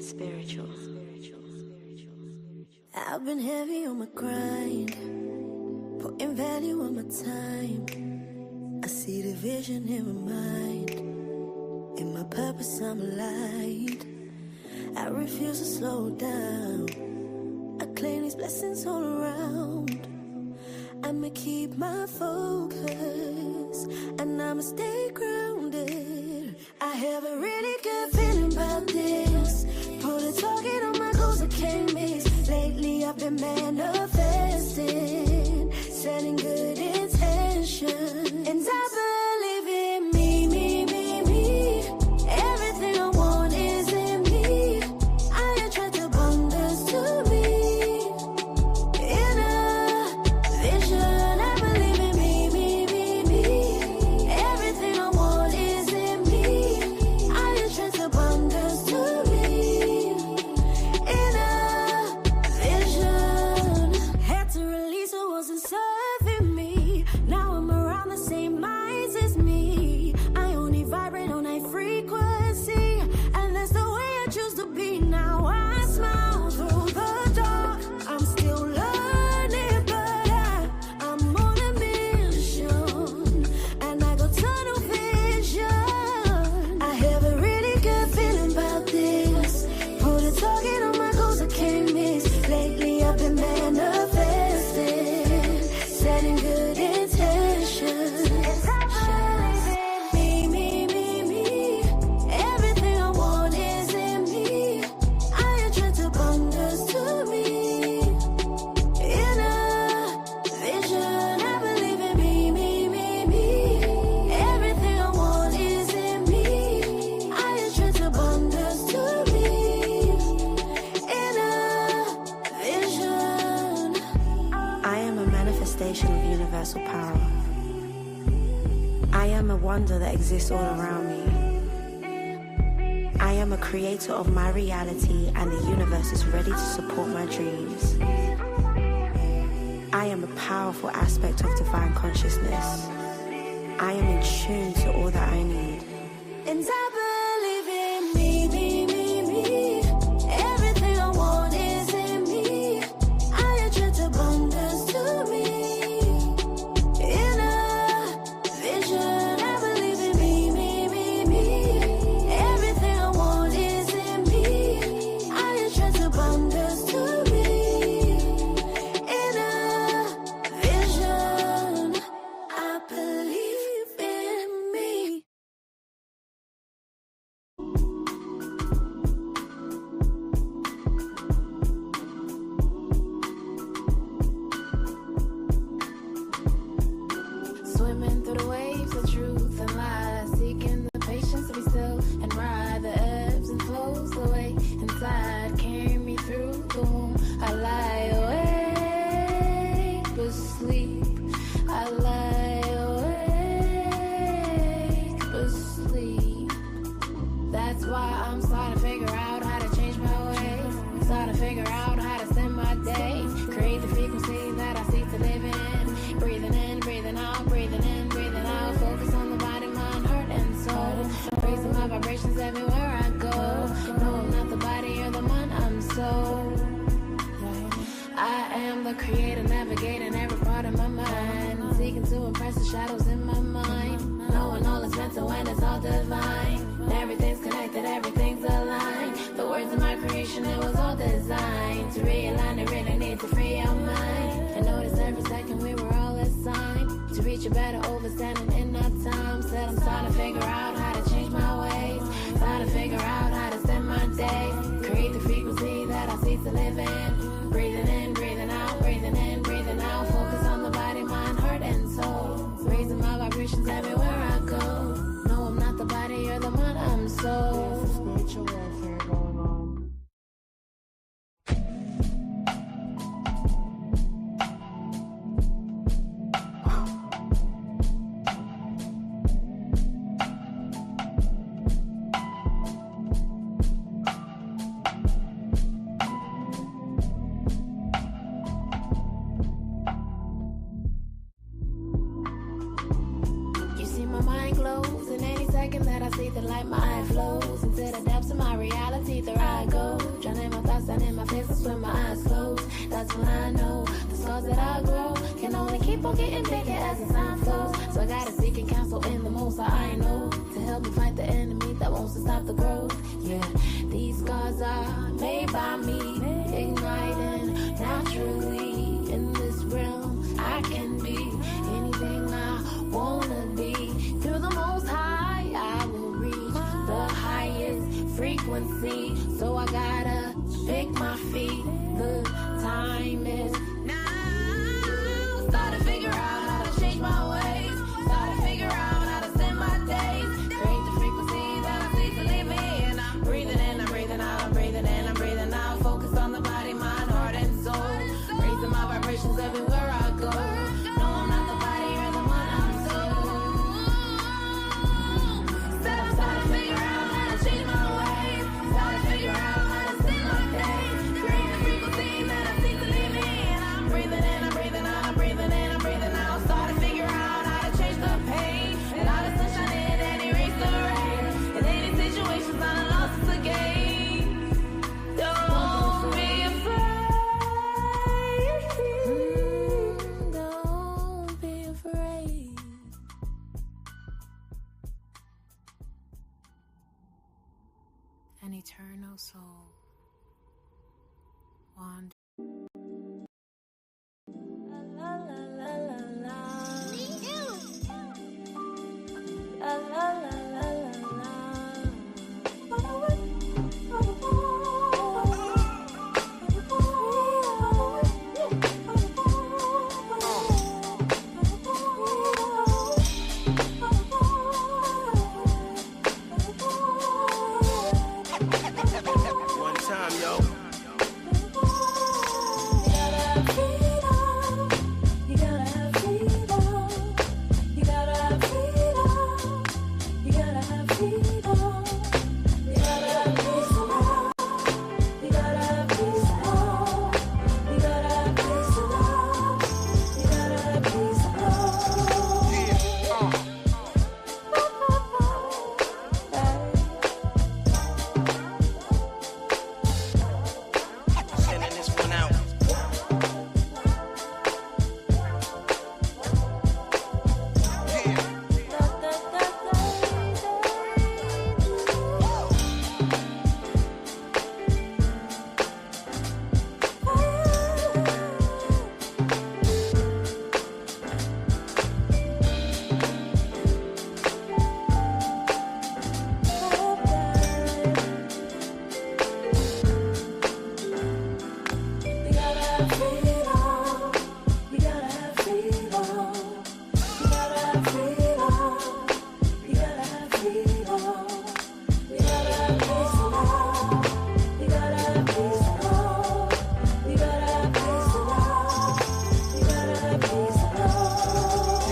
spiritual. I've been heavy on my grind, putting value on my time. I see the vision in my mind, in my purpose I'm aligned. I refuse to slow down, I claim these blessings all around. I'ma keep my focus, and I'ma stay grounded. I have a really good feeling about this. Put a target on my goals, I can't miss. Lately I've been manifesting, setting good intention. And I believe in me, me, me, me. Everything I want is in me. I attract abundance to me. In a vision, I believe in me, me, me, me. Everything I want is in me. I attract abundance to me. In a vision, had to release what wasn't serving me. Now I'm around the same minds as me. I only vibrate on a frequency, and that's the way I choose to be. Now I smile through the dark. I'm still learning, but I'm on a mission, and I got tunnel vision. I have a really good feeling about this. Put a target on my goals, I can't miss. Lately I've been manifesting, setting good intentions. Me, me, me, me. Everything I want is in me. I attract abundance to me. In a vision, I believe in me, me, me, me. Everything I want is in me. I attract abundance to me. In a vision. I am a manifestation of universal power. I am a wonder that exists all around me. I am a creator of my reality, and the universe is ready to support my dreams. I am a powerful aspect of divine consciousness. I am in tune to all that I need. And I believe in me, me, me, me. Everything I want is in me. I attract abundance to me. In a vision, I believe in me, me, me, me. Everything I want is in me. I attract abundance to me. In a vision, I believe in me. Swimming through the waves of truth and lies, seeking the patience to be still and ride the ebbs and flows away inside. Carry me through the womb. I lie awake but sleep. I lie awake but sleep. That's why I'm starting to figure out how to change my ways. Starting to figure out how to spend my days. Create the frequency that I seek to live in. Breathing in, breathing out, breathing in, breathing out. Focus on the body, mind, heart, and soul. Raising my vibrations everywhere I go. No, I'm not the body or the mind, I'm soul. I am the creator, navigating every part of my mind. Seeking to impress the shadows in my mind. Knowing all is mental and it's all divine. Everything's connected, everything's aligned. The words of my creation, it was all designed to realign. It really needs to free our mind. And notice every second we were all assigned to reach a better overstanding in our time. Said I'm starting to figure out how to change my ways. Starting to figure out how to spend my days. Create the frequency that I seek to live in. Breathing in, breathing out, breathing in, breathing out. Focus on the body, mind, heart, and soul. Raising my vibrations everywhere I go. No, I'm not the body or the mind, I'm soul. Spiritual warfare going on. You see my mind glows in any second. second that I see the light, my eye flows into the depths of my reality. There I go, drowning my thoughts down in my face. That's when my eyes close. That's when I know the scars that I grow can only keep on getting bigger as the time flows. So I gotta seek and counsel in the most I know to help me fight the enemy that wants to stop the growth. Yeah, these scars are made by me, igniting naturally in this realm. I can be anything I wanna be. Through the most high, I will reach the highest frequency. So I gotta pick my feet. The time is now. Start to figure out how to change my ways. Start to figure out how to spend my days. Create the frequency that I see to live in. I'm breathing in, I'm breathing out, I'm breathing in, I'm breathing out. Focus on the body, mind, heart, and soul. Raising my vibrations everywhere I go. No, I'm not the body, you're the one I'm soul. Start to figure out how to change my ways. Start to figure out how to spend my days. Create the frequency that I seek to live in. I'm breathing in, I'm breathing out, I'm breathing in, I'm breathing out. Start to figure out how to change the pain. Allow the sunshine in and erase the rain. In any situations, not a loss, it's a gain. Don't be afraid. Don't be afraid. An eternal soul. Wander. La la la la la. La la la la la One time, yo. You gotta have freedom. You gotta have freedom. You gotta have freedom. You gotta have peace of love. You gotta have peace of love. You gotta have peace of love. You gotta have peace of love. Sending this one out. You gotta have freedom. You gotta have freedom. You gotta have freedom. You gotta have freedom. You gotta have peace of love. You gotta have peace of love. You gotta have peace of love. You gotta have peace of love.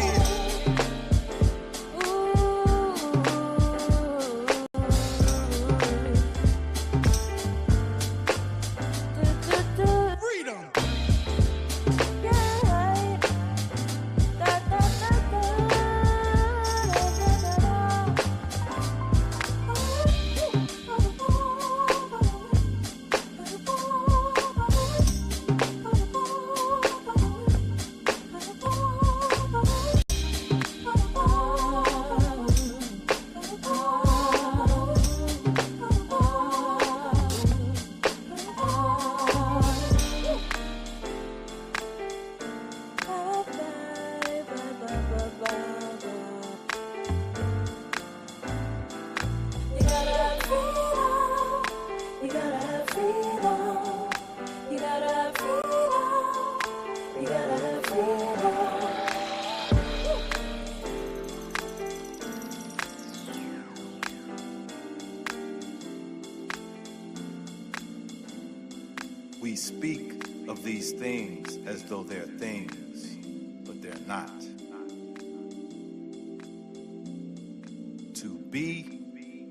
Freedom. You gotta have freedom. You gotta have freedom. You gotta have freedom. You gotta have freedom. We speak of these things as though they're things, but they're not. To be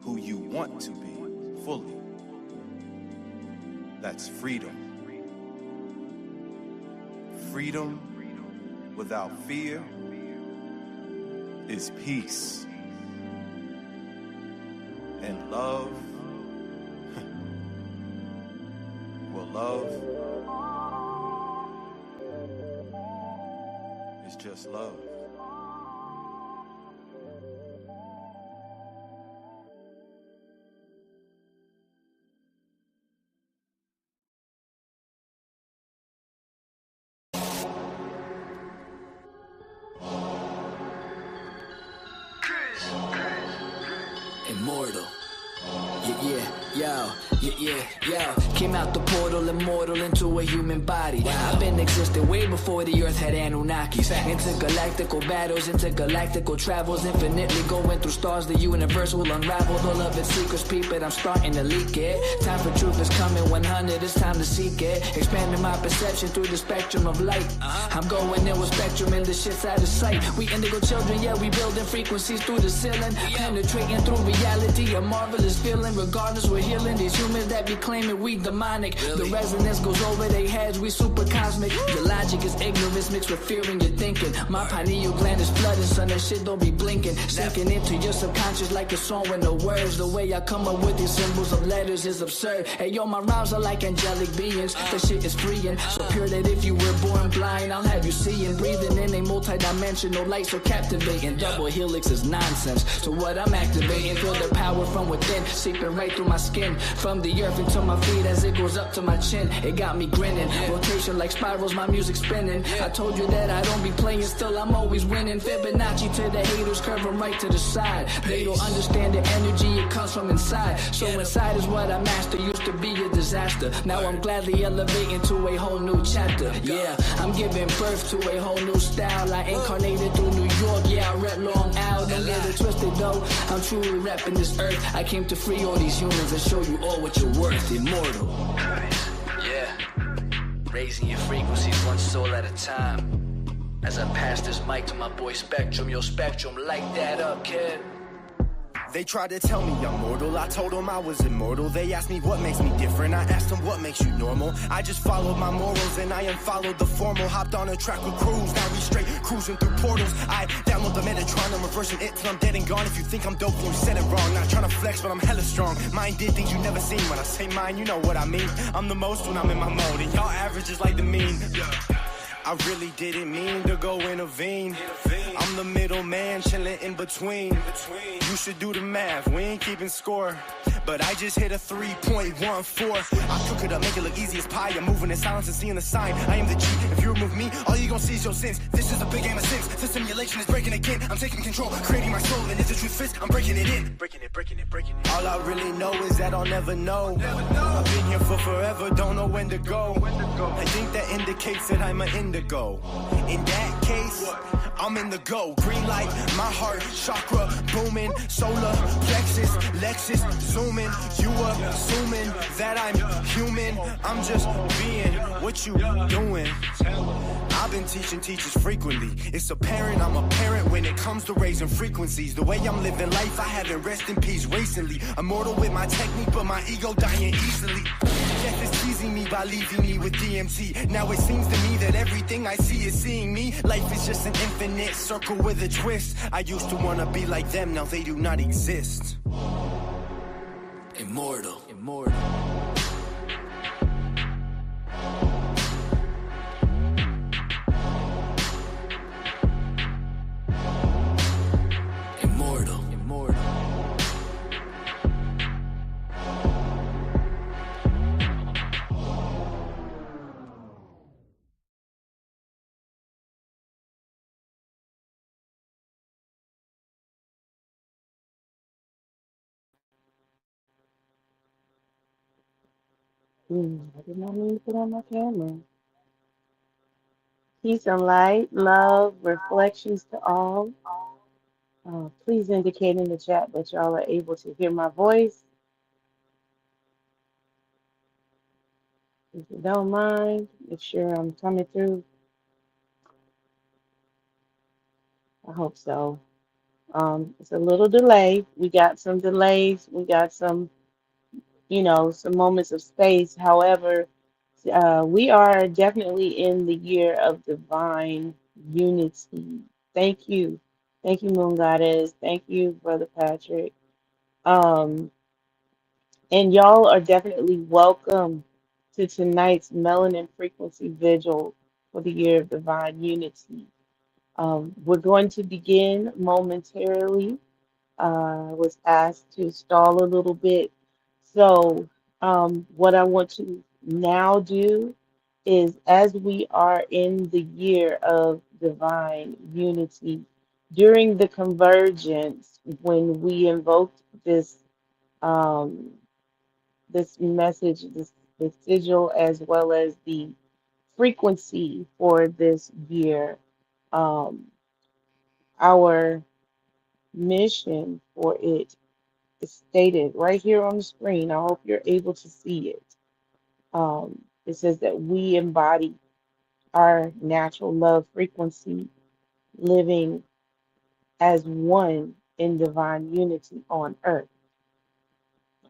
who you want to be fully, that's freedom. Freedom without fear is peace. And love, well, love is just love. Immortal. Yeah. Came out the portal, immortal into a human body. I've been existing way before the earth had Anunnakis. Intergalactical battles, intergalactical travels, infinitely going through stars. The universe will unravel all of its secrets. Peep it, I'm starting to leak it. Time for truth is coming 100, it's time to seek it. Expanding my perception through the spectrum of light. I'm going in with spectrum and the shit's out of sight. We indigo children, yeah, we building frequencies through the ceiling. Penetrating through reality, a marvelous feeling. Regardless, we're healing these humans that be claiming we demonic. The resonance goes over their heads, we super cosmic. Your logic is ignorance mixed with fear in your thinking. My pineal gland is flooding, son, that shit don't be blinking. Sinking into your subconscious like a song with no words. The way I come up with these symbols of letters is absurd. Hey yo, my rhymes are like angelic beings. The shit is freeing, so pure that if you were born blind, I'll have you seeing. Breathing in a multi-dimensional light so captivating. Double helix is nonsense, so what I'm activating, feel the power from within, seeping right through my skin. From the earth into my feet as it goes up to my chin. It got me grinning, rotation like spirals, my music spinning. I told you that I don't be playing, still I'm always winning. Fibonacci to the haters, curve them right to the side. They don't understand the energy, it comes from inside. So inside is what I master, used to be a disaster. Now I'm gladly elevating to a whole new chapter. Yeah, I'm giving birth to a whole new style. I incarnated through New York, yeah, I rep Long Island. Don't get it twisted though, I'm truly repping this earth. I came to free all these humans and show you all what you're worth. Immortal. Yeah, raising your frequencies one soul at a time. As I pass this mic to my boy Spectrum, yo Spectrum, light that up, kid. They tried to tell me I'm mortal, I told them I was immortal. They asked me what makes me different, I asked them what makes you normal. I just followed my morals and I unfollowed the formal. Hopped on a track with crews, now we straight cruising through portals. I download the Metatron, I'm reversing it till I'm dead and gone. If you think I'm dope, then you said it wrong. Not trying to flex, but I'm hella strong. Mine did things you never seen. When I say mine, you know what I mean. I'm the most when I'm in my mode, and y'all average is like the mean. I really didn't mean to go intervene. I'm the middleman chilling in between. You should do the math, we ain't keeping score. But I just hit a 3.14. I cook it up, make it look easy as pie. I'm moving in silence and seeing the sign. I am the G. If you remove me, all you gon' see is your sins. This is a big game of six. The simulation is breaking again. I'm taking control, creating my soul. And if the truth fits, I'm breaking it in. Breaking it. All I really know is that I'll never know. I've been here for forever, don't know when to go. I think that indicates that I'm an indigo. In that case, I'm in the go. Green light, my heart, chakra booming. Solar plexus, Lexus zooming. You assuming that I'm human. I'm just being what you doing. I've been teaching teachers frequently. It's apparent I'm a parent when it comes to raising frequencies. The way I'm living life, I haven't rest in peace recently. Immortal with my technique, but my ego dying easily. Death is teasing me by leaving me with DMT. Now it seems to me that everything I see is seeing me. Life is just an infinite circle with a twist. I used to wanna be like them, now they do not exist. Immortal. I did not mean to put on my camera. Peace and light, love, reflections to all. Please indicate in the chat that y'all are able to hear my voice. If you don't mind, make sure I'm coming through. I hope so. It's a little delay. We got some delays. We got some, some moments of space. However, we are definitely in the year of divine unity. Thank you. Thank you, Moon Goddess. Thank you, Brother Patrick. Um, and y'all are definitely welcome to tonight's Melanin Frequency Vigil for the Year of Divine Unity. We're going to begin momentarily. I was asked to stall a little bit. So, what I want to now do is, as we are in the year of divine unity, during the convergence, when we invoked um, this message, this sigil, as well as the frequency for this year, um, our mission for it is stated right here on the screen. I hope you're able to see it. It says that we embody our natural love frequency, living as one in divine unity on earth.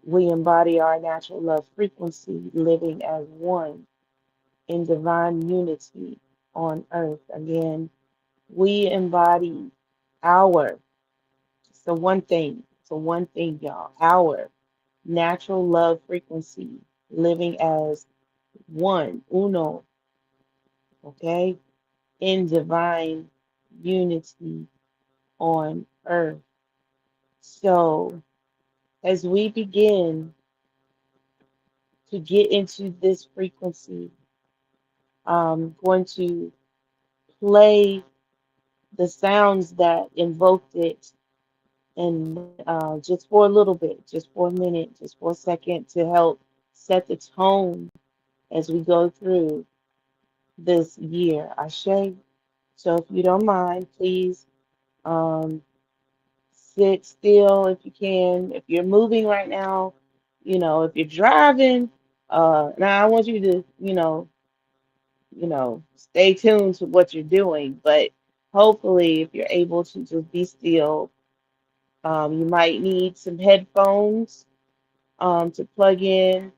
We embody our natural love frequency, living as one in divine unity on earth. Again, we embody our, so one thing, y'all, our natural love frequency, living as one, uno, okay, in divine unity on earth. So, as we begin to get into this frequency, I'm going to play the sounds that invoked it, and just for a little bit, just for a minute, just for a second, to help set the tone as we go through this year. Ashe. So if you don't mind, please um, sit still if you can. If you're moving right now, if you're driving, now I want you to, stay tuned to what you're doing. But hopefully, if you're able to just be still, you might need some headphones to plug in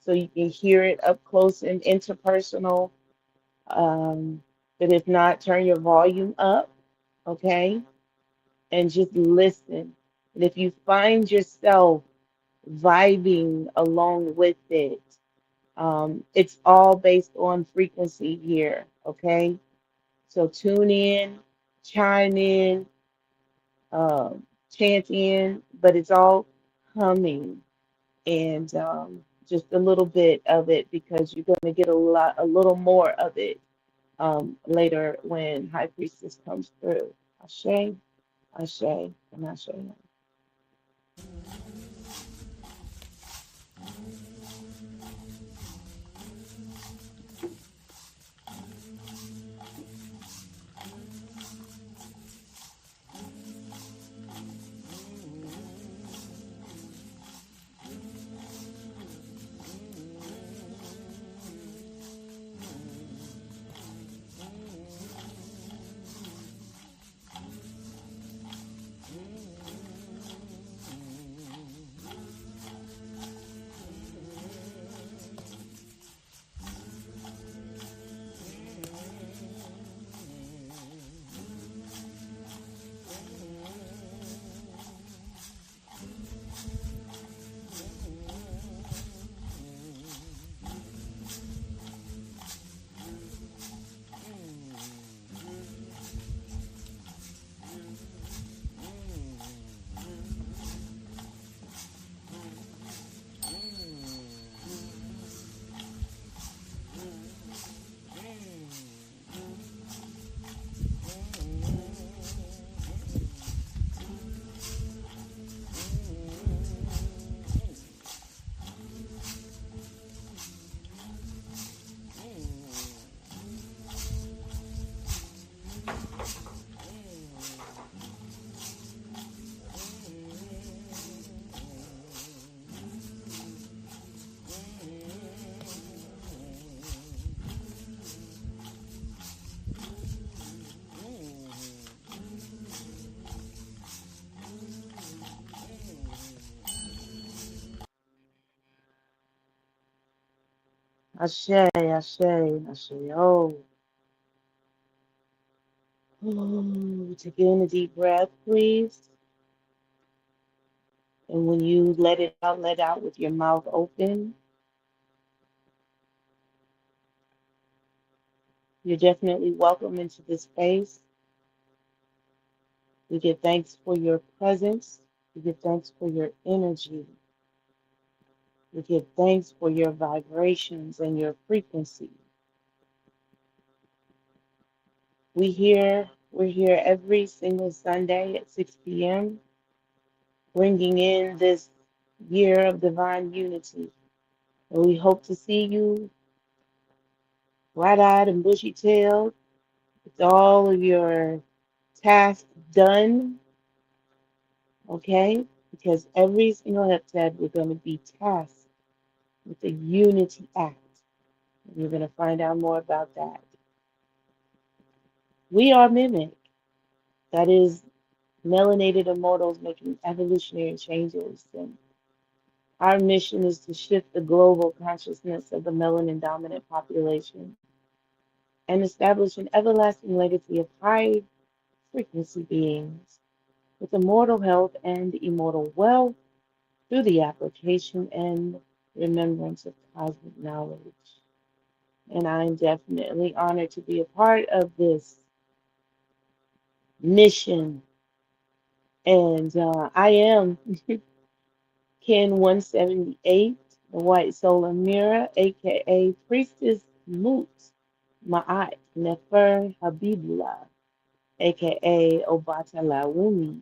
so you can hear it up close and interpersonal. Um, but if not, turn your volume up, okay? And just listen. And if you find yourself vibing along with it, it's all based on frequency here, okay? So tune in, chime in, chant in, but it's all humming and just a little bit of it because you're going to get a little more of it later when High Priestess comes through. Ashe, Ashe, and Ashe. Ashe, Ashe, Ashe. Oh, take in a deep breath, please. And when you let out with your mouth open, you're definitely welcome into this space. We give thanks for your presence. We give thanks for your energy. We give thanks for your vibrations and your frequency. We're here every single Sunday at 6 p.m., bringing in this year of divine unity. And we hope to see you bright-eyed and bushy-tailed with all of your tasks done, okay? Because every single heptad we're going to be tasked with the Unity Act. And you're going to find out more about that. We are Mimic. That is melanated immortals making evolutionary changes. And our mission is to shift the global consciousness of the melanin dominant population and establish an everlasting legacy of high frequency beings with immortal health and immortal wealth through the application and remembrance of cosmic knowledge. And I'm definitely honored to be a part of this mission. And I am Ken 178, the White Solar Mirror, aka Priestess Moot Ma'at Nefer Habibullah, aka Obata Lawumi.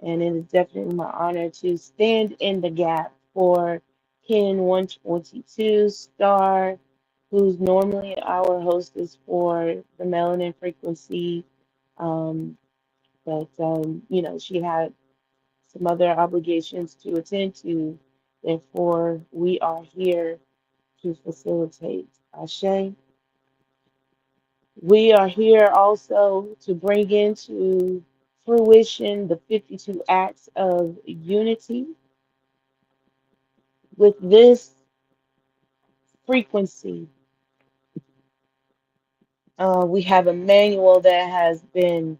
And it is definitely my honor to stand in the gap for Ken 122 Star, who's normally our hostess for the melanin frequency. Um, but she had some other obligations to attend to. Therefore, we are here to facilitate. Ashe. We are here also to bring into fruition the 52 acts of unity. With this frequency, we have a manual that has been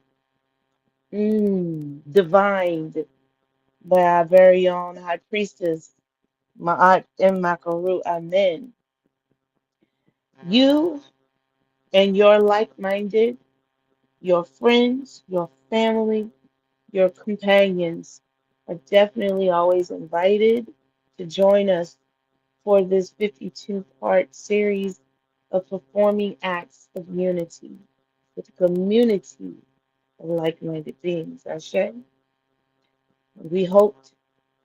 divined by our very own High Priestess, Ma'at M. Makaru Amen. You and your like-minded, your friends, your family, your companions are definitely always invited to join us for this 52-part series of performing acts of unity with a community of like-minded beings. Ashe. We hoped,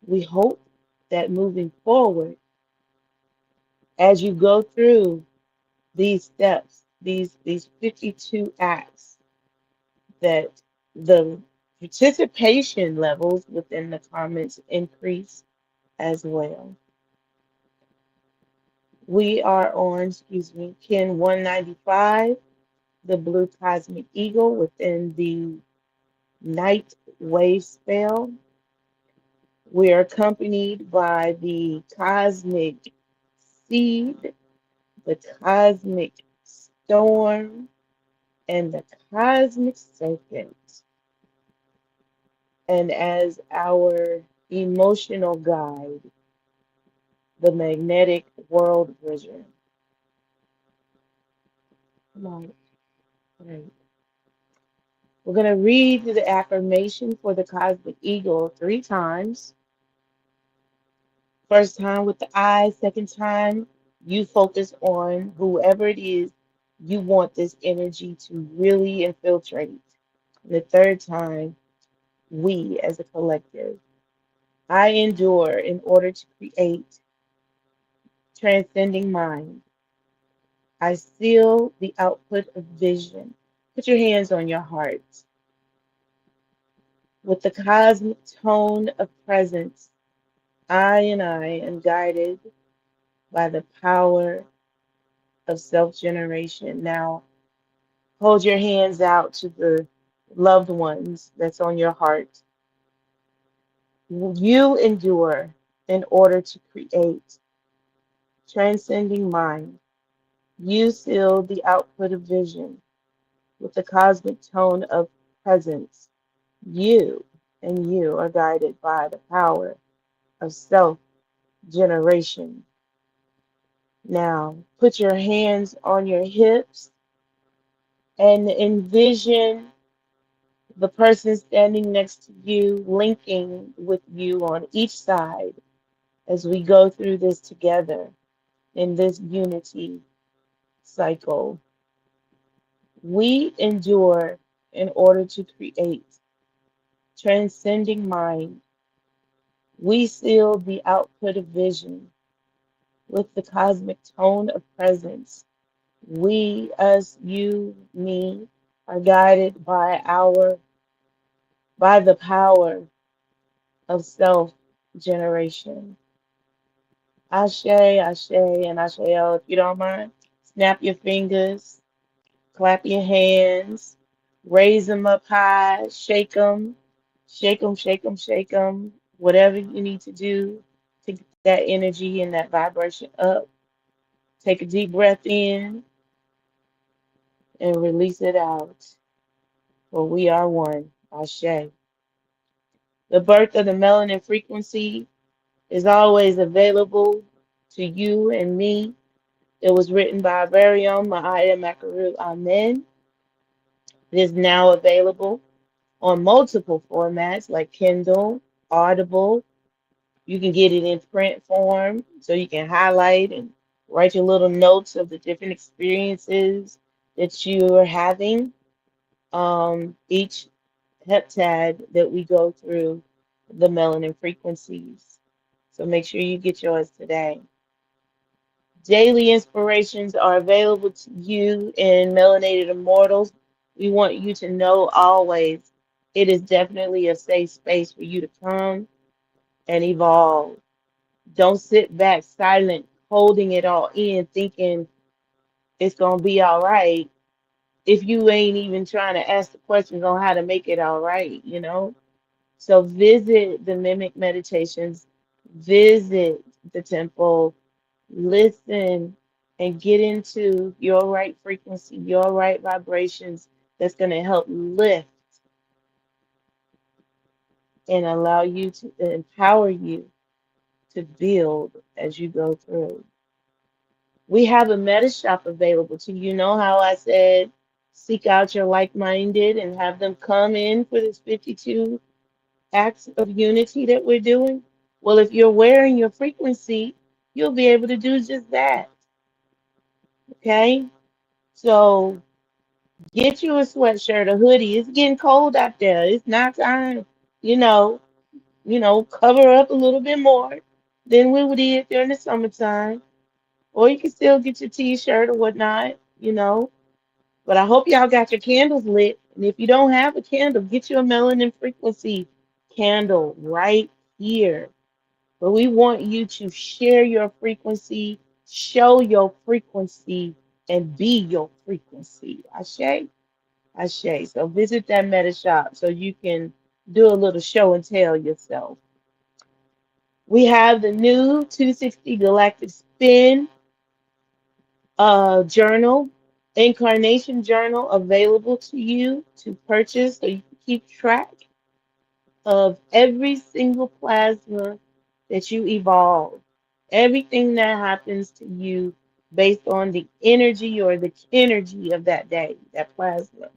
we hope that moving forward, as you go through these steps, these 52 acts, that the participation levels within the comments increase as well. We are on, Ken 195, the Blue Cosmic Eagle within the Night Wave spell. We are accompanied by the Cosmic Seed, the Cosmic Storm, and the Cosmic Serpent. And as our emotional guide, the Magnetic World Vision. Come on. All right. We're going to read the affirmation for the Cosmic Eagle 3 times. First time with the I, second time, you focus on whoever it is you want this energy to really infiltrate. And the third time, we as a collective. I endure in order to create transcending mind. I seal the output of vision. Put your hands on your heart. With the cosmic tone of presence, I am guided by the power of self-generation. Now, hold your hands out to the loved ones that's on your heart. You endure in order to create transcending mind. You seal the output of vision with the cosmic tone of presence. You and you are guided by the power of self generation. Now, put your hands on your hips and envision the person standing next to you, linking with you on each side as we go through this together in this unity cycle. We endure in order to create, transcending mind. We seal the output of vision with the cosmic tone of presence. We, us, you, me, are guided by the power of self generation. Ashe, Ashe, and Asheo. If you don't mind, snap your fingers, clap your hands, raise them up high, shake them, shake them, shake them. Whatever you need to do to get that energy and that vibration up. Take a deep breath in and release it out. For we are one. Ashe. The birth of the melanin frequency is always available to you and me. It was written by our very own Ma'aya Makaru Amen. It is now available on multiple formats like Kindle, Audible. You can get it in print form so you can highlight and write your little notes of the different experiences that you are having. Each heptad that we go through the melanin frequencies. So make sure you get yours today. Daily inspirations are available to you in Melanated Immortals. We want you to know always it is definitely a safe space for you to come and evolve. Don't sit back silent, holding it all in, thinking it's going to be all right if you ain't even trying to ask the questions on how to make it all right, you know? So visit the Mimic Meditations, visit the temple, listen, and get into your right frequency, your right vibrations that's going to help lift and allow you to empower you to build as you go through. We have a meta shop available to you. Know how I said seek out your like-minded and have them come in for this 52 acts of unity that we're doing? Well, if you're wearing your frequency, you'll be able to do just that. Okay? So get you a sweatshirt, a hoodie. It's getting cold out there. It's not time, you know, cover up a little bit more than we did during the summertime. Or you can still get your t-shirt or whatnot. But I hope y'all got your candles lit. And if you don't have a candle, get you a melanin frequency candle right here. But we want you to share your frequency, show your frequency, and be your frequency. Ashe? Ashe. So visit that meta shop so you can do a little show and tell yourself. We have the new 260 Galactic Spin journal, incarnation journal available to you to purchase so you can keep track of every single plasma that you evolve, everything that happens to you based on the energy or the energy of that day, that plasma.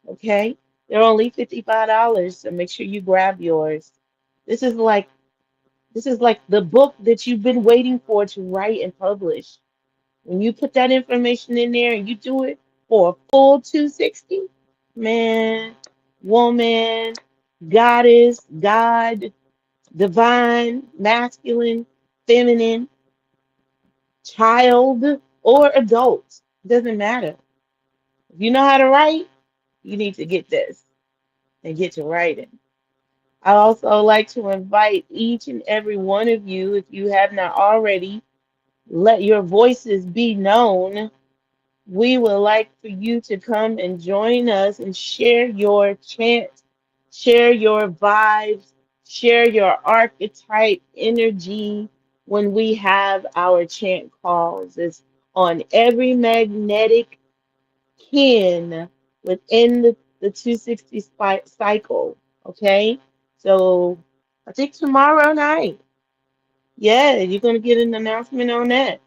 Okay? They're only $55, so make sure you grab yours. This is like the book that you've been waiting for to write and publish. When you put that information in there and you do it for a full 260, man, woman, goddess, God, divine, masculine, feminine, child, or adult, doesn't matter. If you know how to write, you need to get this and get to writing. I also like to invite each and every one of you, if you have not already, let your voices be known. We would like for you to come and join us and share your chant, share your vibes, share your archetype energy when we have our chant calls. It's on every magnetic kin within the 260 cycle. Okay? So I think tomorrow night, yeah, you're gonna get an announcement on that.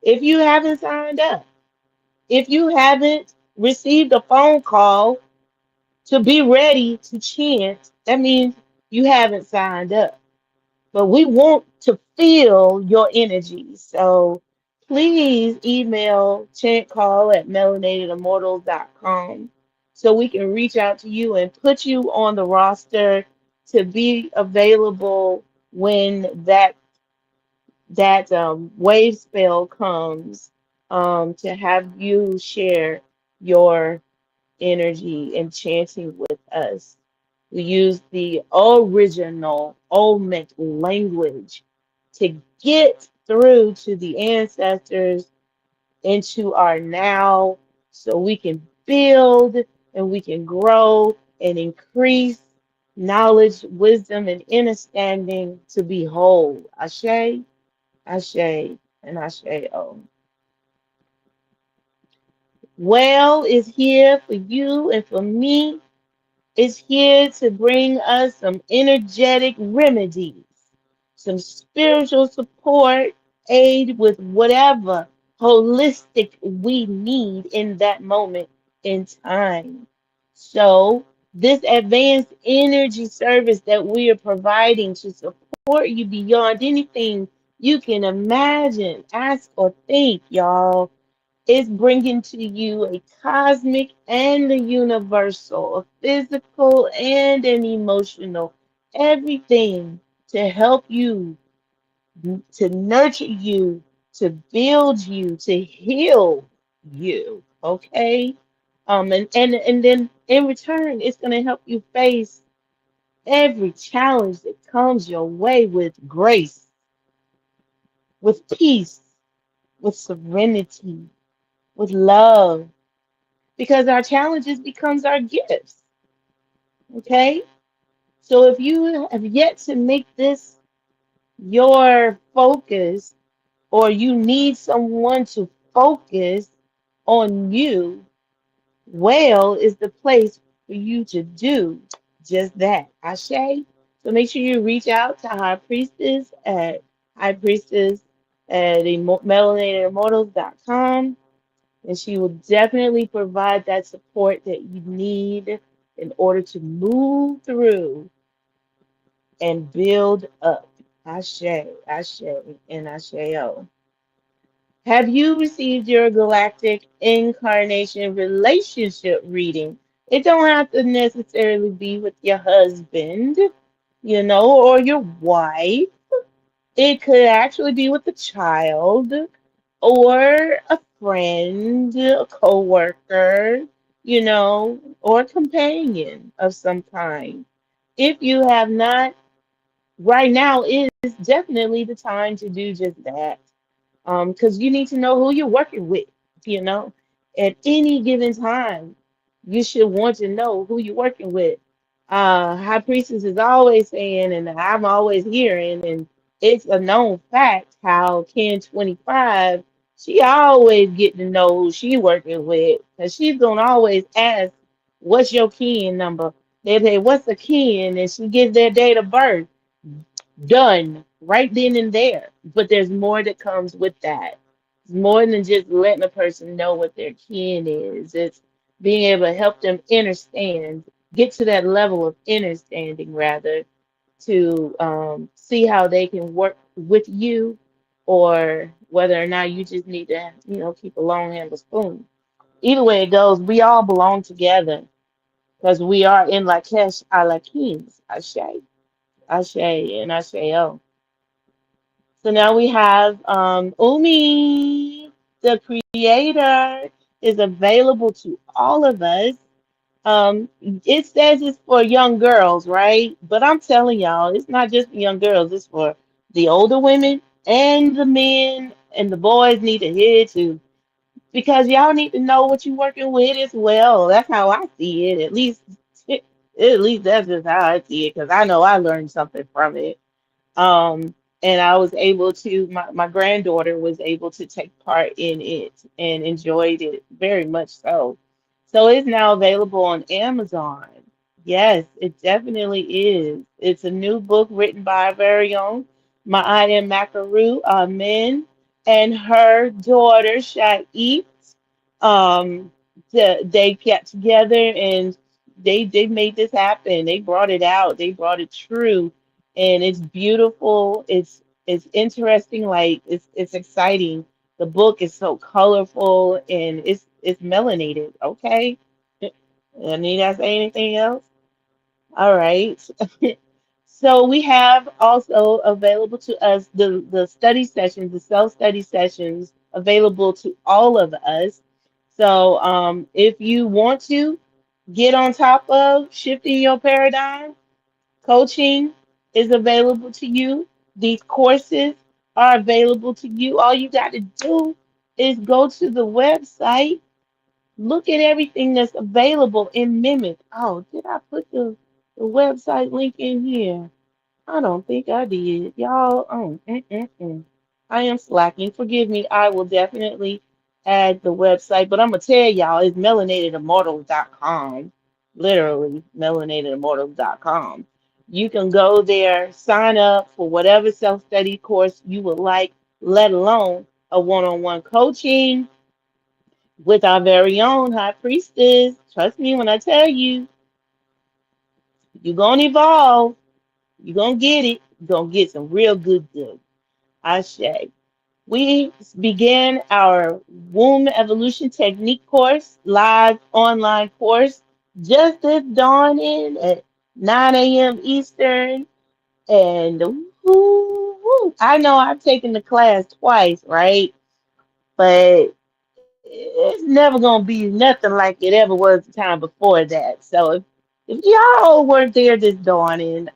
If you haven't signed up, if you haven't received a phone call to be ready to chant, that means you haven't signed up. But we want to feel your energy. So please email chantcall@melanatedimmortals.com so we can reach out to you and put you on the roster to be available when that wave spell comes, to have you share your energy and chanting with us. We use the original Olmec language to get through to the ancestors into our now so we can build and we can grow and increase knowledge, wisdom, and understanding to be whole. Ashe, Ashe, and Ashe. Oh, well is here for you and for me, is here to bring us some energetic remedies, some spiritual support, aid with whatever holistic we need in that moment in time. So, this advanced energy service that we are providing to support you beyond anything you can imagine, ask, or think, y'all, is bringing to you a cosmic and a universal, a physical and an emotional, everything to help you, to nurture you, to build you, to heal you. Okay? And then in return, it's going to help you face every challenge that comes your way with grace, with peace, with serenity, with love, because our challenges becomes our gifts. Okay, so if you have yet to make this your focus, or you need someone to focus on you, well is the place for you to do just that. Ashe. So make sure you reach out to High Priestess at High Priestess at melanatedimmortals.com, and she will definitely provide that support that you need in order to move through and build up. Ashe, Ashe, and Asheo. Have you received your galactic incarnation relationship reading? It don't have to necessarily be with your husband, or your wife. It could actually be with a child or a friend, a coworker, or a companion of some kind. If you have not, right now is definitely the time to do just that. Because you need to know who you're working with, you know. At any given time, you should want to know who you're working with. High Priestess is always saying, and I'm always hearing, and it's a known fact how Ken 25, she always get to know who she working with, because she's gonna always ask, "What's your kin number?" They say, "What's the kin?" And she gives their date of birth. Done right then and there. But there's more that comes with that. It's more than just letting a person know what their kin is. It's being able to help them understand, get to that level of understanding, rather, to see how they can work with you, or whether or not you just need to, keep a long handle spoon. Either way it goes, we all belong together because we are in Lakesh ala kings. Ashe, Ashe, and Asheo. So now we have Umi, the creator, is available to all of us. It says it's for young girls, right? But I'm telling y'all, it's not just for young girls, it's for the older women and the men, and the boys need to hear it too. Because y'all need to know what you're working with as well. That's how I see it. At least that's just how I see it, because I know I learned something from it. um, and I was able to, my granddaughter was able to take part in it and enjoyed it very much so. So it's now available on Amazon. Yes, it definitely is. It's a new book written by our very own Ma'aya Makaru Amen and her daughter Sha'it. They got together and they made this happen. They brought it out. They brought it true, and it's beautiful. It's interesting. Like it's exciting. The book is so colorful and it's melanated. Okay, need I say anything else? All right. So we have also available to us the study sessions, the self-study sessions available to all of us. So if you want to get on top of shifting your paradigm, coaching is available to you. These courses are available to you. All you got to do is go to the website. Look at everything that's available in Mimic. Oh, did I put the website link in here? I don't think I did. Y'all, I am slacking. Forgive me. I will definitely add the website, but I'm gonna tell y'all it's melanatedimmortal.com. Literally, melanatedimmortal.com. You can go there, sign up for whatever self-study course you would like, let alone a one-on-one coaching with our very own high priestess. Trust me when I tell you, you're gonna evolve. You're gonna get it. You're gonna get some real good. Ashe. We began our womb evolution technique course, live online course, just this dawning at 9 a.m. Eastern. And I know I've taken the class twice, right? But it's never gonna be nothing like it ever was the time before that. So if y'all weren't there this dawning,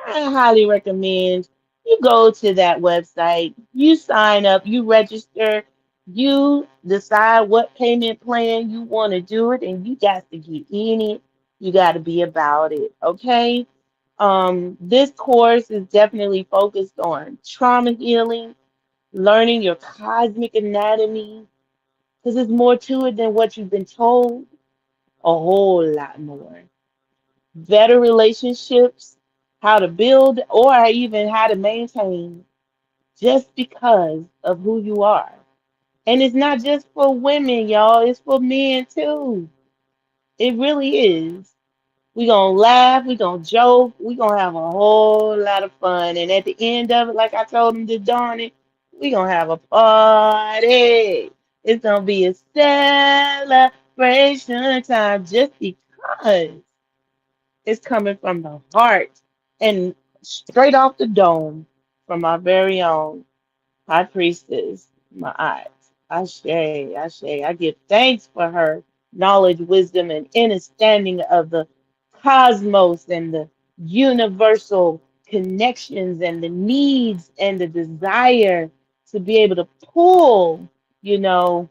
I highly recommend you go to that website, you sign up, you register, you decide what payment plan you want to do it, and you got to get in it. You got to be about it, okay? This course is definitely focused on trauma healing, learning your cosmic anatomy, because there's more to it than what you've been told, a whole lot more. Better relationships, how to build, or even how to maintain just because of who you are. And it's not just for women, y'all, it's for men too. It really is. We gonna laugh, we gonna joke, we gonna have a whole lot of fun. And at the end of it, like I told him this Donnie, we gonna have a party. It's gonna be a celebration time just because it's coming from the heart and straight off the dome from our very own high priestess, my eyes. Ashe, Ashe. I give thanks for her knowledge, wisdom, and understanding of the cosmos and the universal connections and the needs and the desire to be able to pull, you know,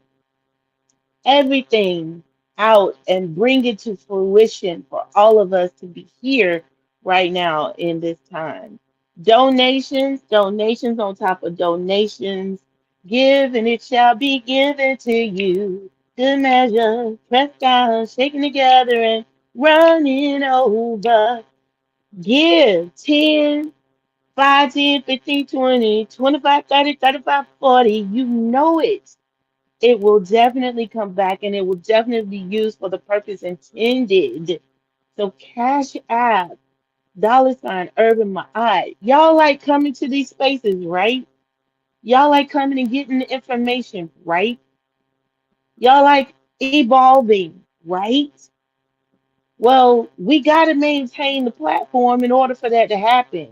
everything out and bring it to fruition for all of us to be here right now in this time. Donations on top of donations. Give and it shall be given to you. Good measure, pressed down, shaken together and running over. Give 10, 5, 10, 15, 20, 25, 30, 35, 40. You know it, it will definitely come back and it will definitely be used for the purpose intended. So cash app, dollar sign, urban my eye. Y'all like coming to these spaces, right? Y'all like coming and getting the information, right? Y'all like evolving, right? Well, we got to maintain the platform in order for that to happen.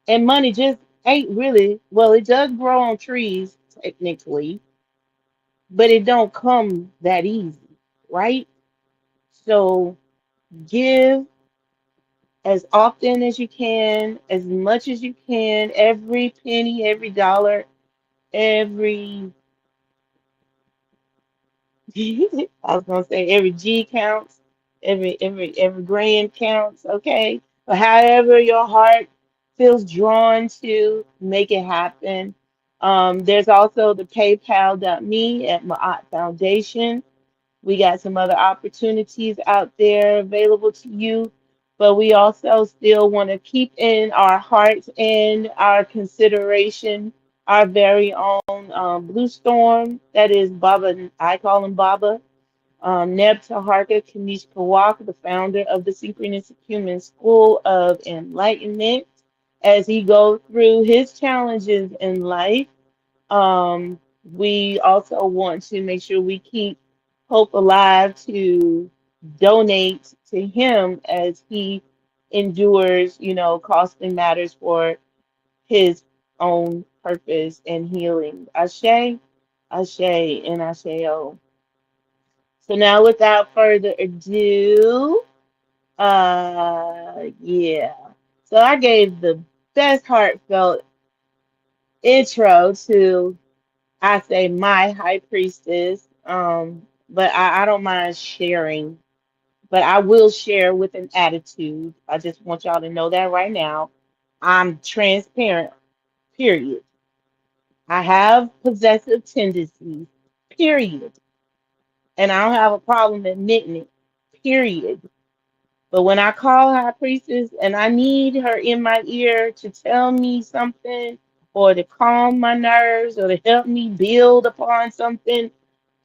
And money just ain't really, well, it does grow on trees, technically, but it don't come that easy, right? So give as often as you can, as much as you can, every penny, every dollar, every I was gonna say every G counts, every grand counts, okay? But however your heart feels drawn to, make it happen. There's also the PayPal.me at Ma'at Foundation. We got some other opportunities out there available to you. but we also still want to keep in our hearts and our consideration our very own Blue Storm. That is Baba. I call him Baba. Neb Taharka Kanish Kawak, the founder of the Synchronistic Human School of Enlightenment, as he goes through his challenges in life. We also want to make sure we keep hope alive to donate to him as he endures, costly matters for his own purpose and healing. Ashe, Ashe, and Asheo. So now, without further ado, yeah. So I gave the best heartfelt intro to, I say, my high priestess. But I don't mind sharing, but I will share with an attitude. I just want y'all to know that right now. I'm transparent, period. I have possessive tendencies, period. And I don't have a problem admitting it, period. But when I call High Priestess and I need her in my ear to tell me something or to calm my nerves or to help me build upon something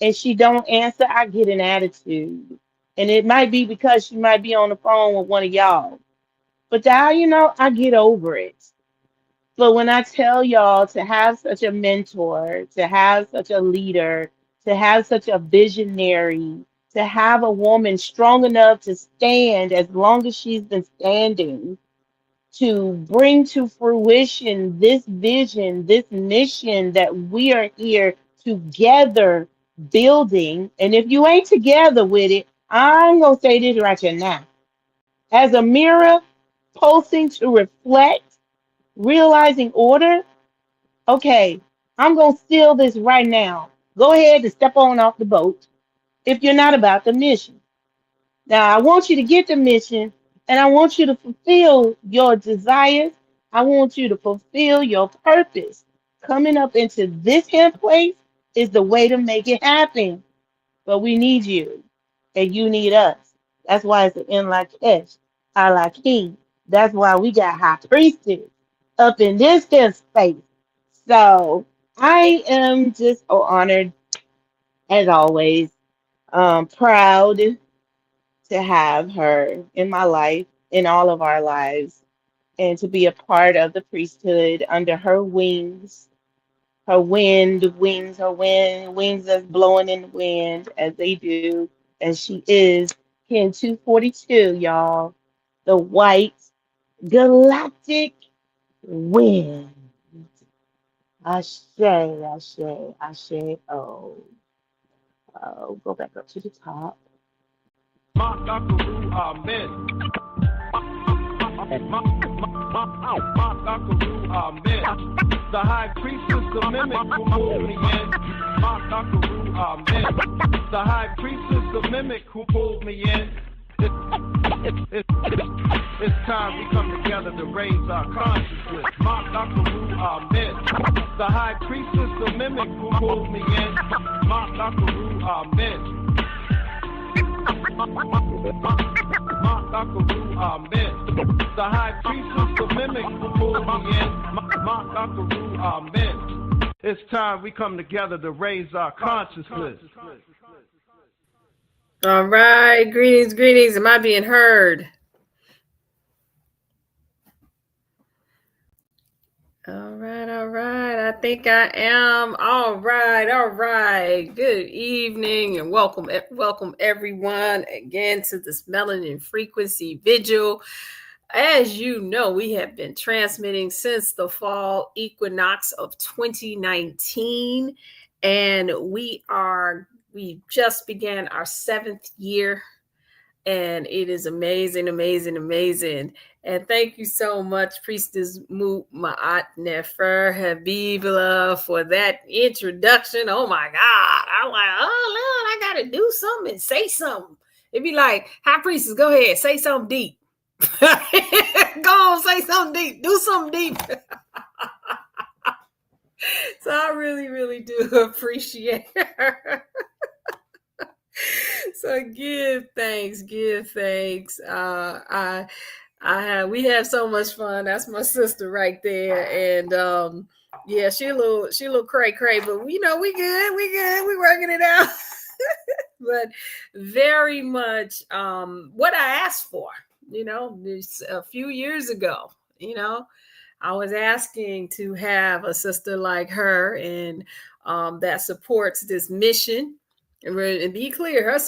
and she don't answer, I get an attitude. And it might be because she might be on the phone with one of y'all. But now, I get over it. But when I tell y'all to have such a mentor, to have such a leader, to have such a visionary, to have a woman strong enough to stand as long as she's been standing, to bring to fruition this vision, this mission that we are here together building. And if you ain't together with it, I'm going to say this right here now. As a mirror pulsing to reflect, realizing order, okay, I'm going to steal this right now. Go ahead and step on off the boat if you're not about the mission. Now, I want you to get the mission and I want you to fulfill your desires. I want you to fulfill your purpose. Coming up into this here place is the way to make it happen. But we need you and you need us. That's why it's an in like Kesh, I like King. That's why we got high priestess up in this here space. So I am just so honored, as always, proud to have her in my life, in all of our lives, and to be a part of the priesthood under her wings, her wings, wings that's blowing in the wind as they do, as she is in 242, y'all, the white galactic wind. Ashe, ashe, ashe, oh. Oh, go back up to the top. The high priestess, the mimic who pulled me in. The high priestess, the mimic who pulled me in. It's time we come together to raise our consciousness. Amen. The high priestess, the mimic who pulled me in. Amen. Amen. The high priestess, the mimic who pulled me in. Amen. It's time we come together to raise our consciousness. All right, greetings. Am I being heard? All right. I think I am. All right. Good evening and welcome everyone again to this Melanin Frequency Vigil. As you know, we have been transmitting since the fall equinox of 2019, and we just began our 7th year, and it is amazing. And thank you so much, Priestess Ma'at Nefer Habibullah, for that introduction. Oh my God. I'm like, oh Lord, I gotta do something and say something. It'd be like, High Priestess, go ahead, say something deep. Go on, say something deep. Do something deep. So I really do appreciate her. So give thanks. We have so much fun. That's my sister right there. And yeah, she a little cray, but we good. We working it out. But very much what I asked for, this a few years ago, I was asking to have a sister like her and that supports this mission. And be clear, her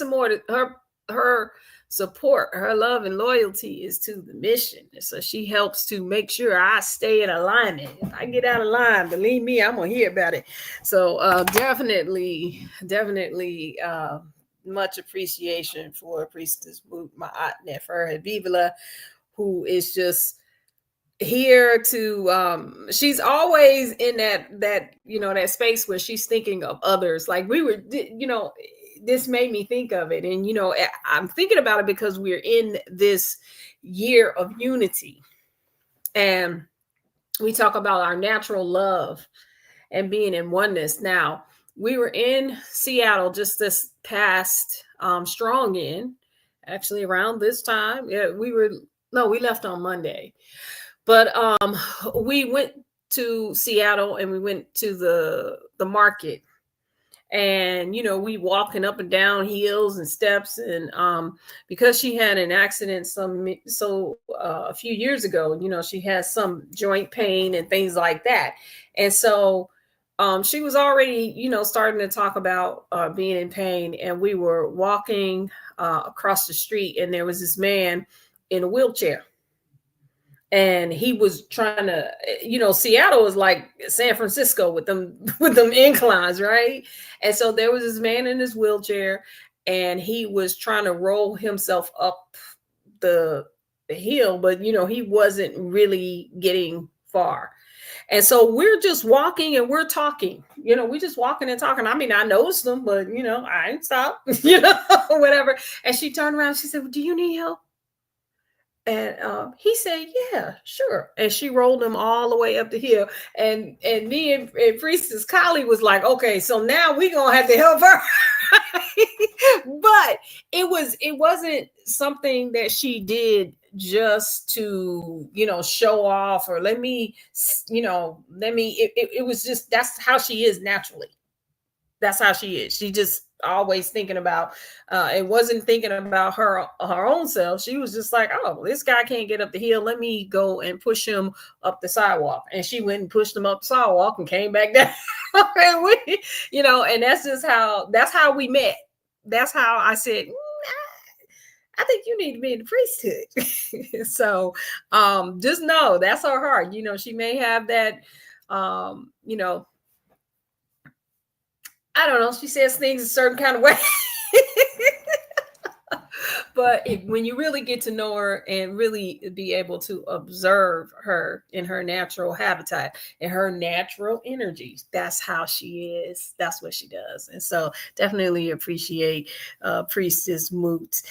support, her love and loyalty is to the mission. And so she helps to make sure I stay in alignment. If I get out of line, believe me, I'm gonna hear about it. So definitely much appreciation for Priestess Boot, my aunt Nefer Bibla, who is just here to she's always in that space where she's thinking of others. Like we were, this made me think of it. And I'm thinking about it because we're in this year of unity, and we talk about our natural love and being in oneness. Now, we were in Seattle just this past strong in, actually around this time. Yeah, we left on Monday. But we went to Seattle and we went to the market, and we walking up and down hills and steps, and because she had an accident a few years ago, she has some joint pain and things like that, and so she was already starting to talk about being in pain, and we were walking across the street, and there was this man in a wheelchair. And he was trying to, Seattle is like San Francisco with them inclines, right? And so there was this man in his wheelchair, and he was trying to roll himself up the hill, but he wasn't really getting far. And so we're just walking and we're talking, we're just walking and talking. I mean, I noticed them, but I ain't stopped, whatever. And she turned around, she said, well, do you need help? And he said, yeah, sure. And she rolled him all the way up the hill. And me and Priestess Kylie was like, okay, so now we're going to have to help her. But it wasn't something that she did just to, show off or it was just, that's how she is naturally. That's how she is. She just always thinking about it wasn't thinking about her own self. She was just like, oh, this guy can't get up the hill, let me go and push him up the sidewalk. And she went and pushed him up the sidewalk and came back down. And and that's how we met. That's how I said, I think you need to be in the priesthood. So just know that's her heart. She may have that I don't know. She says things a certain kind of way. But when you really get to know her and really be able to observe her in her natural habitat and her natural energy, that's how she is. That's what she does. And so definitely appreciate Priestess Moot.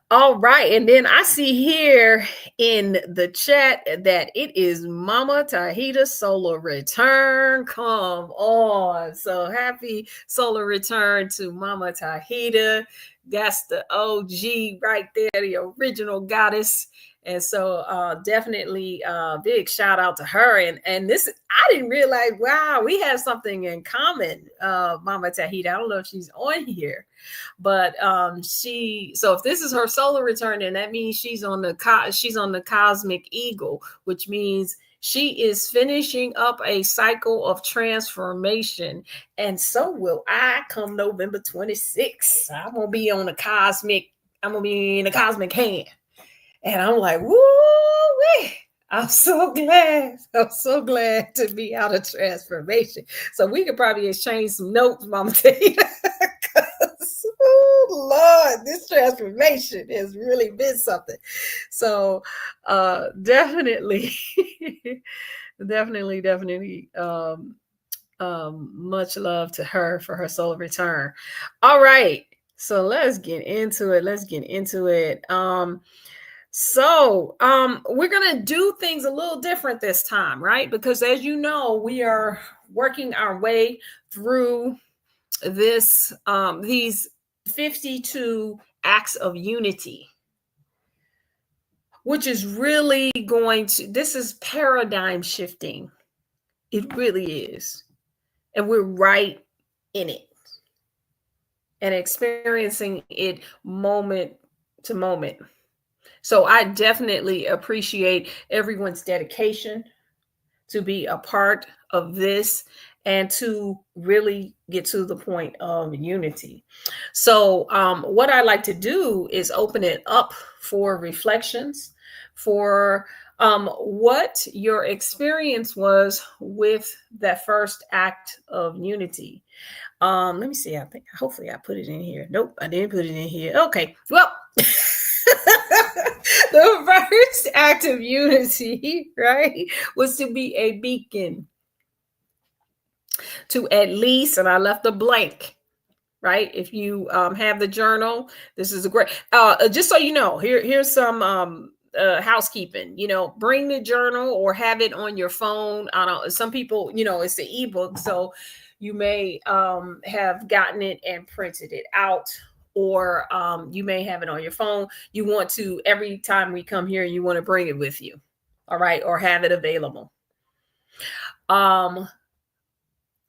All right. And then I see here in the chat that it is Mama Tahita's solar return. Come on. So happy solar return to Mama Tahita. That's the OG right there, the original goddess. And so definitely big shout out to her. And this, I didn't realize, wow, we have something in common, Mama Tahita. I don't know if she's on here, but so if this is her solar return, then that means she's on the cosmic eagle, which means she is finishing up a cycle of transformation. And so will I come November 26th. I'm going to be in the cosmic hand. And I'm like, woo-wee. I'm so glad to be out of transformation. So we could probably exchange some notes, Mama Tahita. Oh Lord, this transformation has really been something. So definitely much love to her for her solar return. All right, so let's get into it. So we're gonna do things a little different this time, right? Because as you know, we are working our way through these 52 acts of unity, which is really this is paradigm shifting. It really is. And we're right in it and experiencing it moment to moment. So I definitely appreciate everyone's dedication to be a part of this and to really get to the point of unity. So what I like to do is open it up for reflections, for what your experience was with that first act of unity. Let me see. I think hopefully I put it in here. Nope, I didn't put it in here. Okay, well, the first act of unity, right, was to be a beacon. To at least, and I left a blank, right? If you have the journal, this is a great, just so you know, here's some housekeeping. Bring the journal or have it on your phone. I don't know, some people, it's the ebook, so you may have gotten it and printed it out, or you may have it on your phone. You want to, every time we come here, you want to bring it with you, all right, or have it available.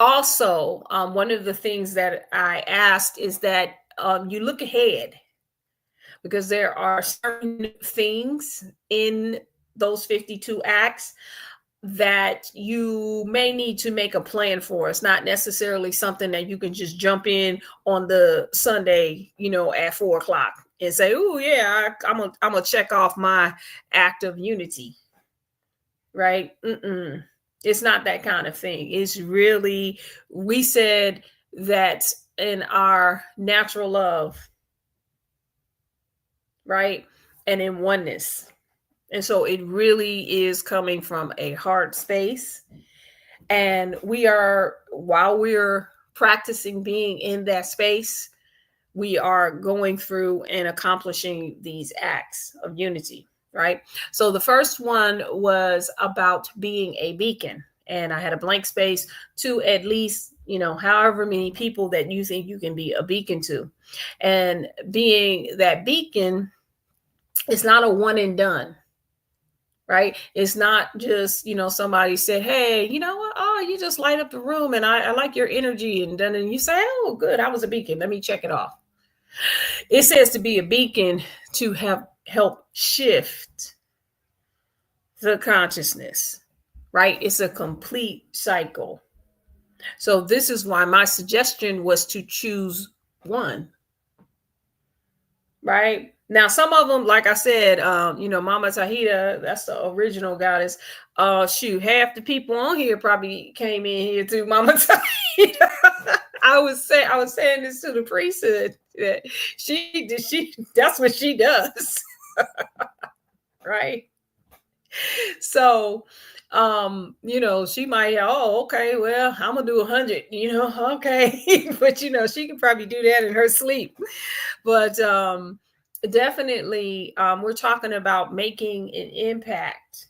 Also, one of the things that I asked is that you look ahead, because there are certain things in those 52 acts that you may need to make a plan for. It's not necessarily something that you can just jump in on the Sunday, at 4:00 and say, "Oh yeah, I'm gonna check off my act of unity," right? It's not that kind of thing. It's really, we said that in our natural love, right? And in oneness. And so it really is coming from a heart space. And while we're practicing being in that space, we are going through and accomplishing these acts of unity, right? So the first one was about being a beacon. And I had a blank space to at least, however many people that you think you can be a beacon to. And being that beacon, it's not a one and done, right? It's not just, somebody said, "Hey, you know what? Oh, you just light up the room and I like your energy." And then you say, "Oh, good. I was a beacon. Let me check it off." It says to be a beacon to help shift the consciousness, right? It's a complete cycle. So this is why my suggestion was to choose one, right? Now, some of them, like I said, Mama Tahita, that's the original goddess. Half the people on here probably came in here through Mama Tahita. I was saying this to the priesthood that that's what she does. Right. So, she might, okay, well, I'm gonna do 100, okay. But she can probably do that in her sleep. But definitely we're talking about making an impact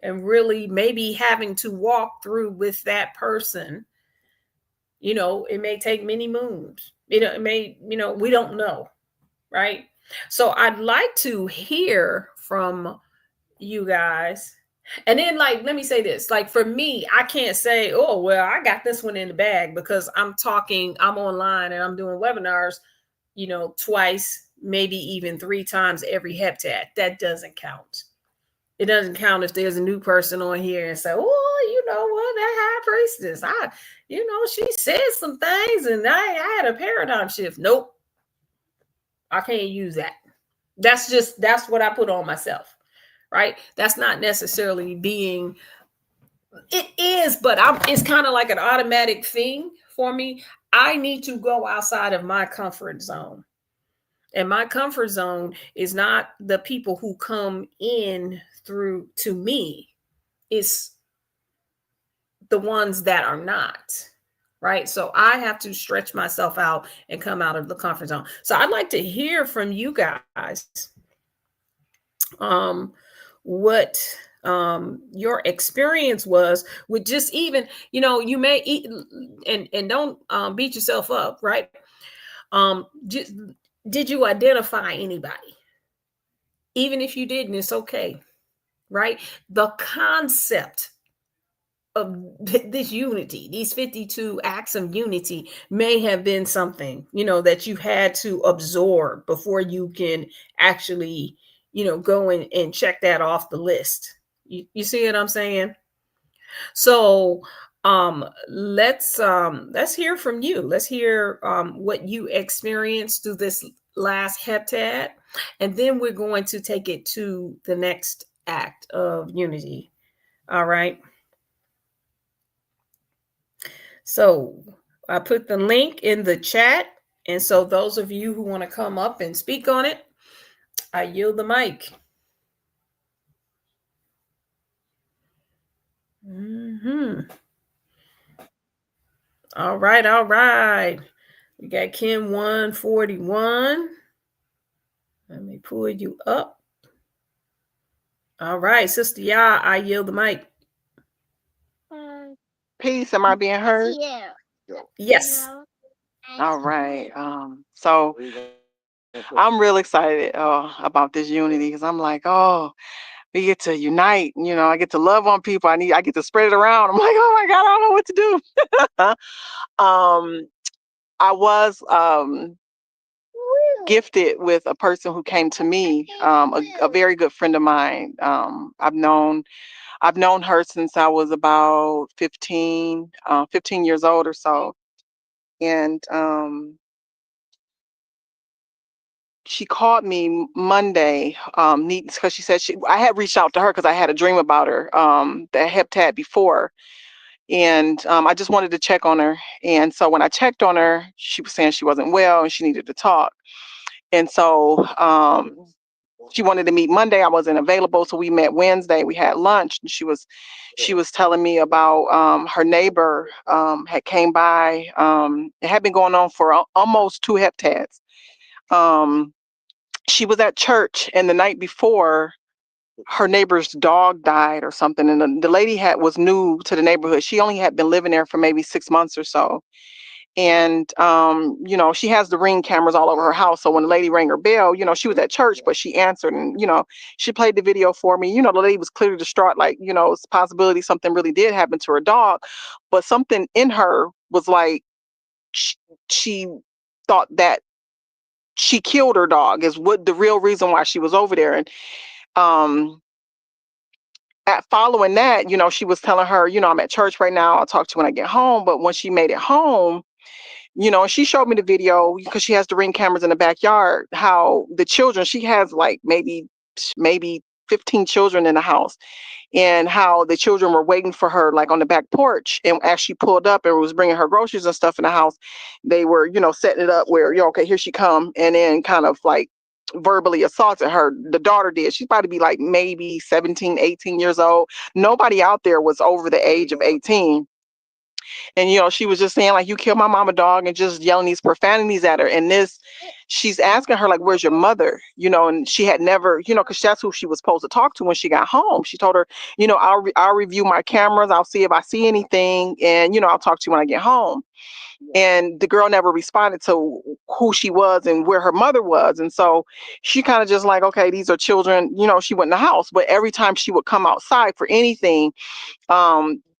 and really maybe having to walk through with that person. It may take many moons. It may, we don't know, right? So I'd like to hear from you guys. And then, let me say this, for me, I can't say, "Oh, well, I got this one in the bag," because I'm online and I'm doing webinars, twice, maybe even 3 times every heptad. That doesn't count. It doesn't count if there's a new person on here and say, "Oh, you know what, that high priestess, she said some things and I had a paradigm shift." Nope. I can't use that. That's what I put on myself, right? That's not necessarily being, it is, but it's kind of like an automatic thing for me. I need to go outside of my comfort zone. And my comfort zone is not the people who come in through to me. It's the ones that are not, right? So I have to stretch myself out and come out of the comfort zone. So I'd like to hear from you guys what your experience was with just even, you may eat and don't beat yourself up, right? Did you identify anybody? Even if you didn't, it's okay, right? The concept of this unity, these 52 acts of unity, may have been something, that you had to absorb before you can actually, go and check that off the list. You see what I'm saying? So let's hear from you. Let's hear what you experienced through this last heptad, and then we're going to take it to the next act of unity. All right. So I put the link in the chat. And so those of you who want to come up and speak on it, I yield the mic. All right, all right. We got Kim 141. Let me pull you up. All right, Sister Ya, I yield the mic. Peace, am I being heard? Yes. All right. So I'm real excited about this unity because I'm like, oh, we get to unite. I get to love on people. I get to spread it around. I'm like, oh my God, I don't know what to do. I was gifted with a person who came to me, a very good friend of mine. I've known her since I was about 15 years old or so. And she called me Monday, because she said I had reached out to her because I had a dream about her, that heptad before. And I just wanted to check on her. And so when I checked on her, she was saying she wasn't well and she needed to talk. And so she wanted to meet Monday. I wasn't available, so we met Wednesday. We had lunch, and she was telling me about her neighbor had came by. It had been going on for almost 2 heptads. She was at church, and the night before, her neighbor's dog died or something. And the lady was new to the neighborhood. She only had been living there for maybe 6 months or so. And she has the Ring cameras all over her house. So when the lady rang her bell, she was at church, but she answered, and she played the video for me. The lady was clearly distraught, like, it's a possibility something really did happen to her dog. But something in her was like, she thought that she killed her dog is what the real reason why she was over there. And following that, she was telling her, I'm at church right now, I'll talk to you when I get home. But when she made it home, she showed me the video because she has the Ring cameras in the backyard, how the children, she has like maybe 15 children in the house, and how the children were waiting for her like on the back porch. And as she pulled up and was bringing her groceries and stuff in the house, they were, setting it up where, okay, here she come, and then kind of like verbally assaulted her. The daughter did. She's about to be like maybe 17, 18 years old. Nobody out there was over the age of 18. And she was just saying like, you killed my mama, dog, and just yelling these profanities at her. And she's asking her like, where's your mother? And she had never, because that's who she was supposed to talk to when she got home. She told her, I'll review my cameras, I'll see if I see anything, and I'll talk to you when I get home. And the girl never responded to who she was and where her mother was. And so she kind of just like, okay, these are children. She went in the house, but every time she would come outside for anything,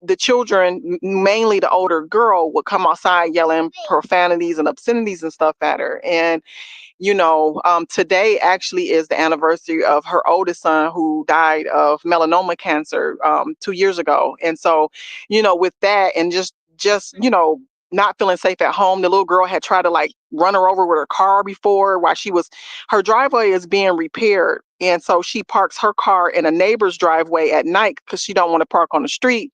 the children, mainly the older girl, would come outside yelling profanities and obscenities and stuff at her. And today actually is the anniversary of her oldest son, who died of melanoma cancer 2 years ago. And so with that, and just not feeling safe at home, the little girl had tried to like run her over with her car before, while her driveway is being repaired. And so she parks her car in a neighbor's driveway at night because she don't want to park on the street.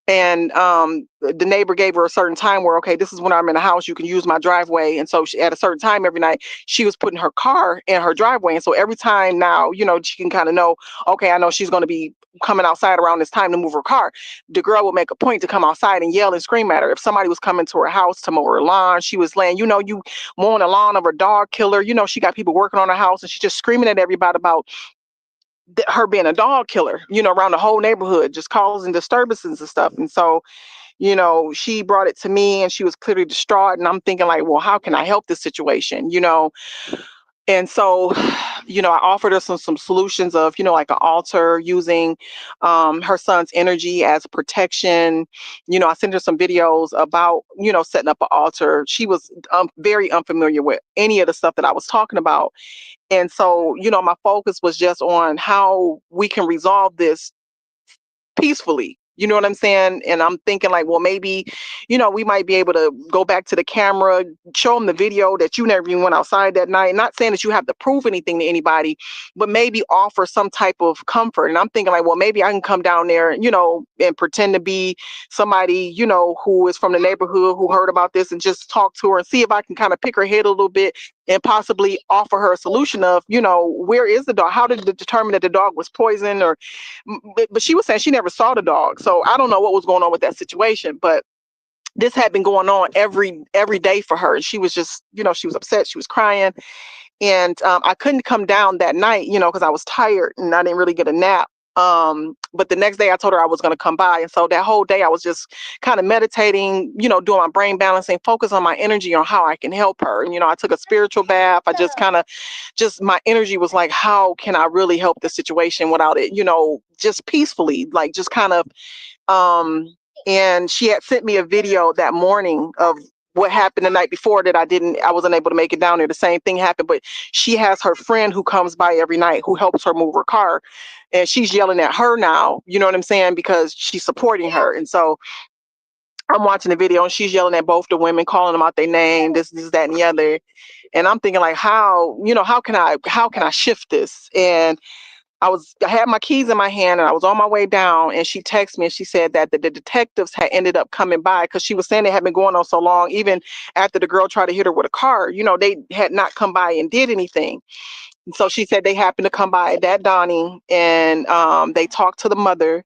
And the neighbor gave her a certain time where, okay, this is when I'm in the house, you can use my driveway. And so at a certain time every night, she was putting her car in her driveway. And so every time now, she can kind of know, okay, I know she's going to be coming outside around this time to move her car. The girl would make a point to come outside and yell and scream at her. If somebody was coming to her house to mow her lawn, she was laying, you mowing the lawn of her dog killer. She got people working on her house, and she's just screaming at everybody about her being a dog killer, around the whole neighborhood, just causing disturbances and stuff. And so, you know, she brought it to me and she was clearly distraught. And I'm thinking like, well, how can I help this situation? You know, and so, you know, I offered her some solutions of, you know, like an altar using her son's energy as protection. You know, I sent her some videos about, you know, setting up an altar. She was very unfamiliar with any of the stuff that I was talking about. And so, you know, my focus was just on how we can resolve this peacefully. You know what I'm saying? And I'm thinking like, well, maybe, you know, we might be able to go back to the camera, show them the video that you never even went outside that night. Not saying that you have to prove anything to anybody, but maybe offer some type of comfort. And I'm thinking like, well, maybe I can come down there, you know, and pretend to be somebody, you know, who is from the neighborhood who heard about this and just talk to her and see if I can kind of pick her head a little bit and possibly offer her a solution of, you know, where is the dog? How did it determine that the dog was poisoned? Or, but she was saying she never saw the dog. So I don't know what was going on with that situation, but this had been going on every day for her. And she was just, you know, she was upset. She was crying. And I couldn't come down that night, you know, because I was tired and I didn't really get a nap. But the next day I told her I was going to come by. And so that whole day I was just kind of meditating, you know, doing my brain balancing, focus on my energy on how I can help her. And, you know, I took a spiritual bath. I just kind of my energy was like, how can I really help this situation without it, you know, just peacefully, like just kind of, and she had sent me a video that morning of what happened the night before that I wasn't able to make it down there. The same thing happened, but she has her friend who comes by every night who helps her move her car. And she's yelling at her now, you know what I'm saying? Because she's supporting her. And so I'm watching the video and she's yelling at both the women, calling them out their name, this, that, and the other. And I'm thinking like, how, you know, how can I shift this? And I had my keys in my hand and I was on my way down, and she texted me and she said that the detectives had ended up coming by because she was saying it had been going on so long. Even after the girl tried to hit her with a car, you know, they had not come by and did anything. And so she said they happened to come by at that dawning, and they talked to the mother.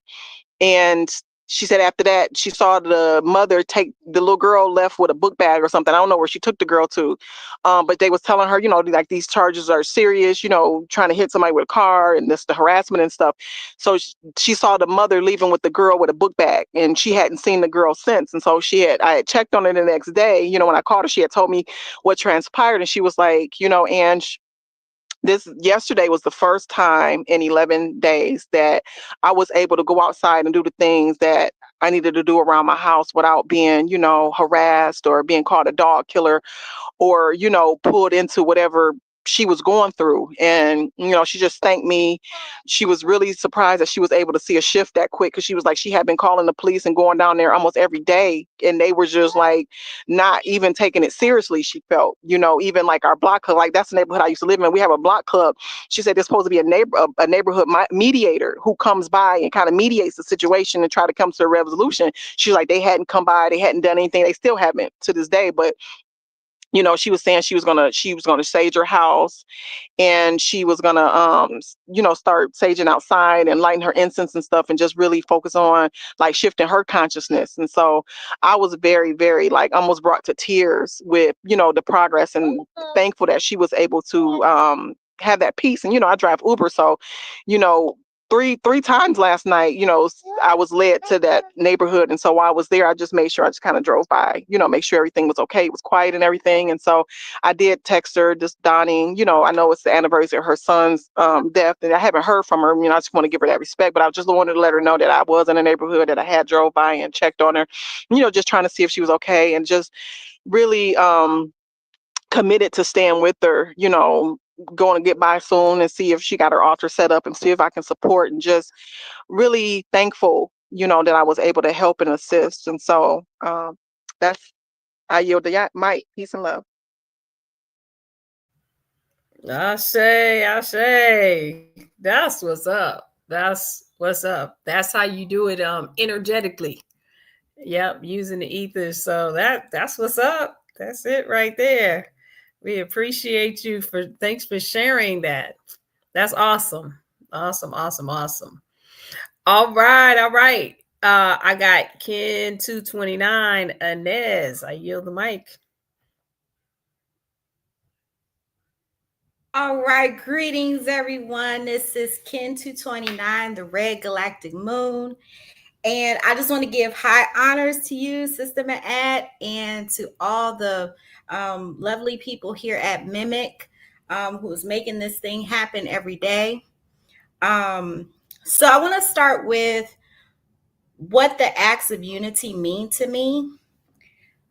And she said after that, she saw the mother take the little girl left with a book bag or something. I don't know where she took the girl to. But they was telling her, you know, like these charges are serious, you know, trying to hit somebody with a car and this, the harassment and stuff. So she saw the mother leaving with the girl with a book bag, and she hadn't seen the girl since. And so I had checked on her the next day. You know, when I called her, she had told me what transpired. And she was like, you know, Ange, this yesterday was the first time in 11 days that I was able to go outside and do the things that I needed to do around my house without being, you know, harassed or being called a dog killer or, you know, pulled into whatever she was going through. And, you know, she just thanked me. She was really surprised that she was able to see a shift that quick, because she was like, she had been calling the police and going down there almost every day, and they were just like not even taking it seriously. She felt, you know, even like our block club, like that's the neighborhood I used to live in. We have a block club. She said there's supposed to be a neighborhood mediator who comes by and kind of mediates the situation and try to come to a resolution. She's like, they hadn't come by, they hadn't done anything, they still haven't to this day. But you know, she was saying she was gonna sage her house, and she was gonna you know, start saging outside and lighting her incense and stuff, and just really focus on like shifting her consciousness. And so I was very, very like almost brought to tears with, you know, the progress, and thankful that she was able to have that peace. And you know, I drive Uber, so you know, three times last night, you know, I was led to that neighborhood. And so while I was there, I just made sure I just kind of drove by, you know, make sure everything was okay. It was quiet and everything. And so I did text her, just Donnie, you know, I know it's the anniversary of her son's death, and I haven't heard from her. You know, I just want to give her that respect, but I just wanted to let her know that I was in the neighborhood, that I had drove by and checked on her, you know, just trying to see if she was okay, and just really committed to staying with her, you know, going to get by soon and see if she got her altar set up and see if I can support, and just really thankful, you know, that I was able to help and assist. And so that's, I yield the mic. Peace and love. I say, that's what's up. That's what's up. That's how you do it energetically. Yep, using the ether. So that's what's up. That's it right there. We appreciate you thanks for sharing that. That's awesome. Awesome. All right. I got Ken 229, Inez. I yield the mic. All right, greetings everyone. This is Ken 229, the Red Galactic Moon. And I just want to give high honors to you, Sister Ma'at, and to all the lovely people here at Mimic, who's making this thing happen every day. So I want to start with what the acts of unity mean to me.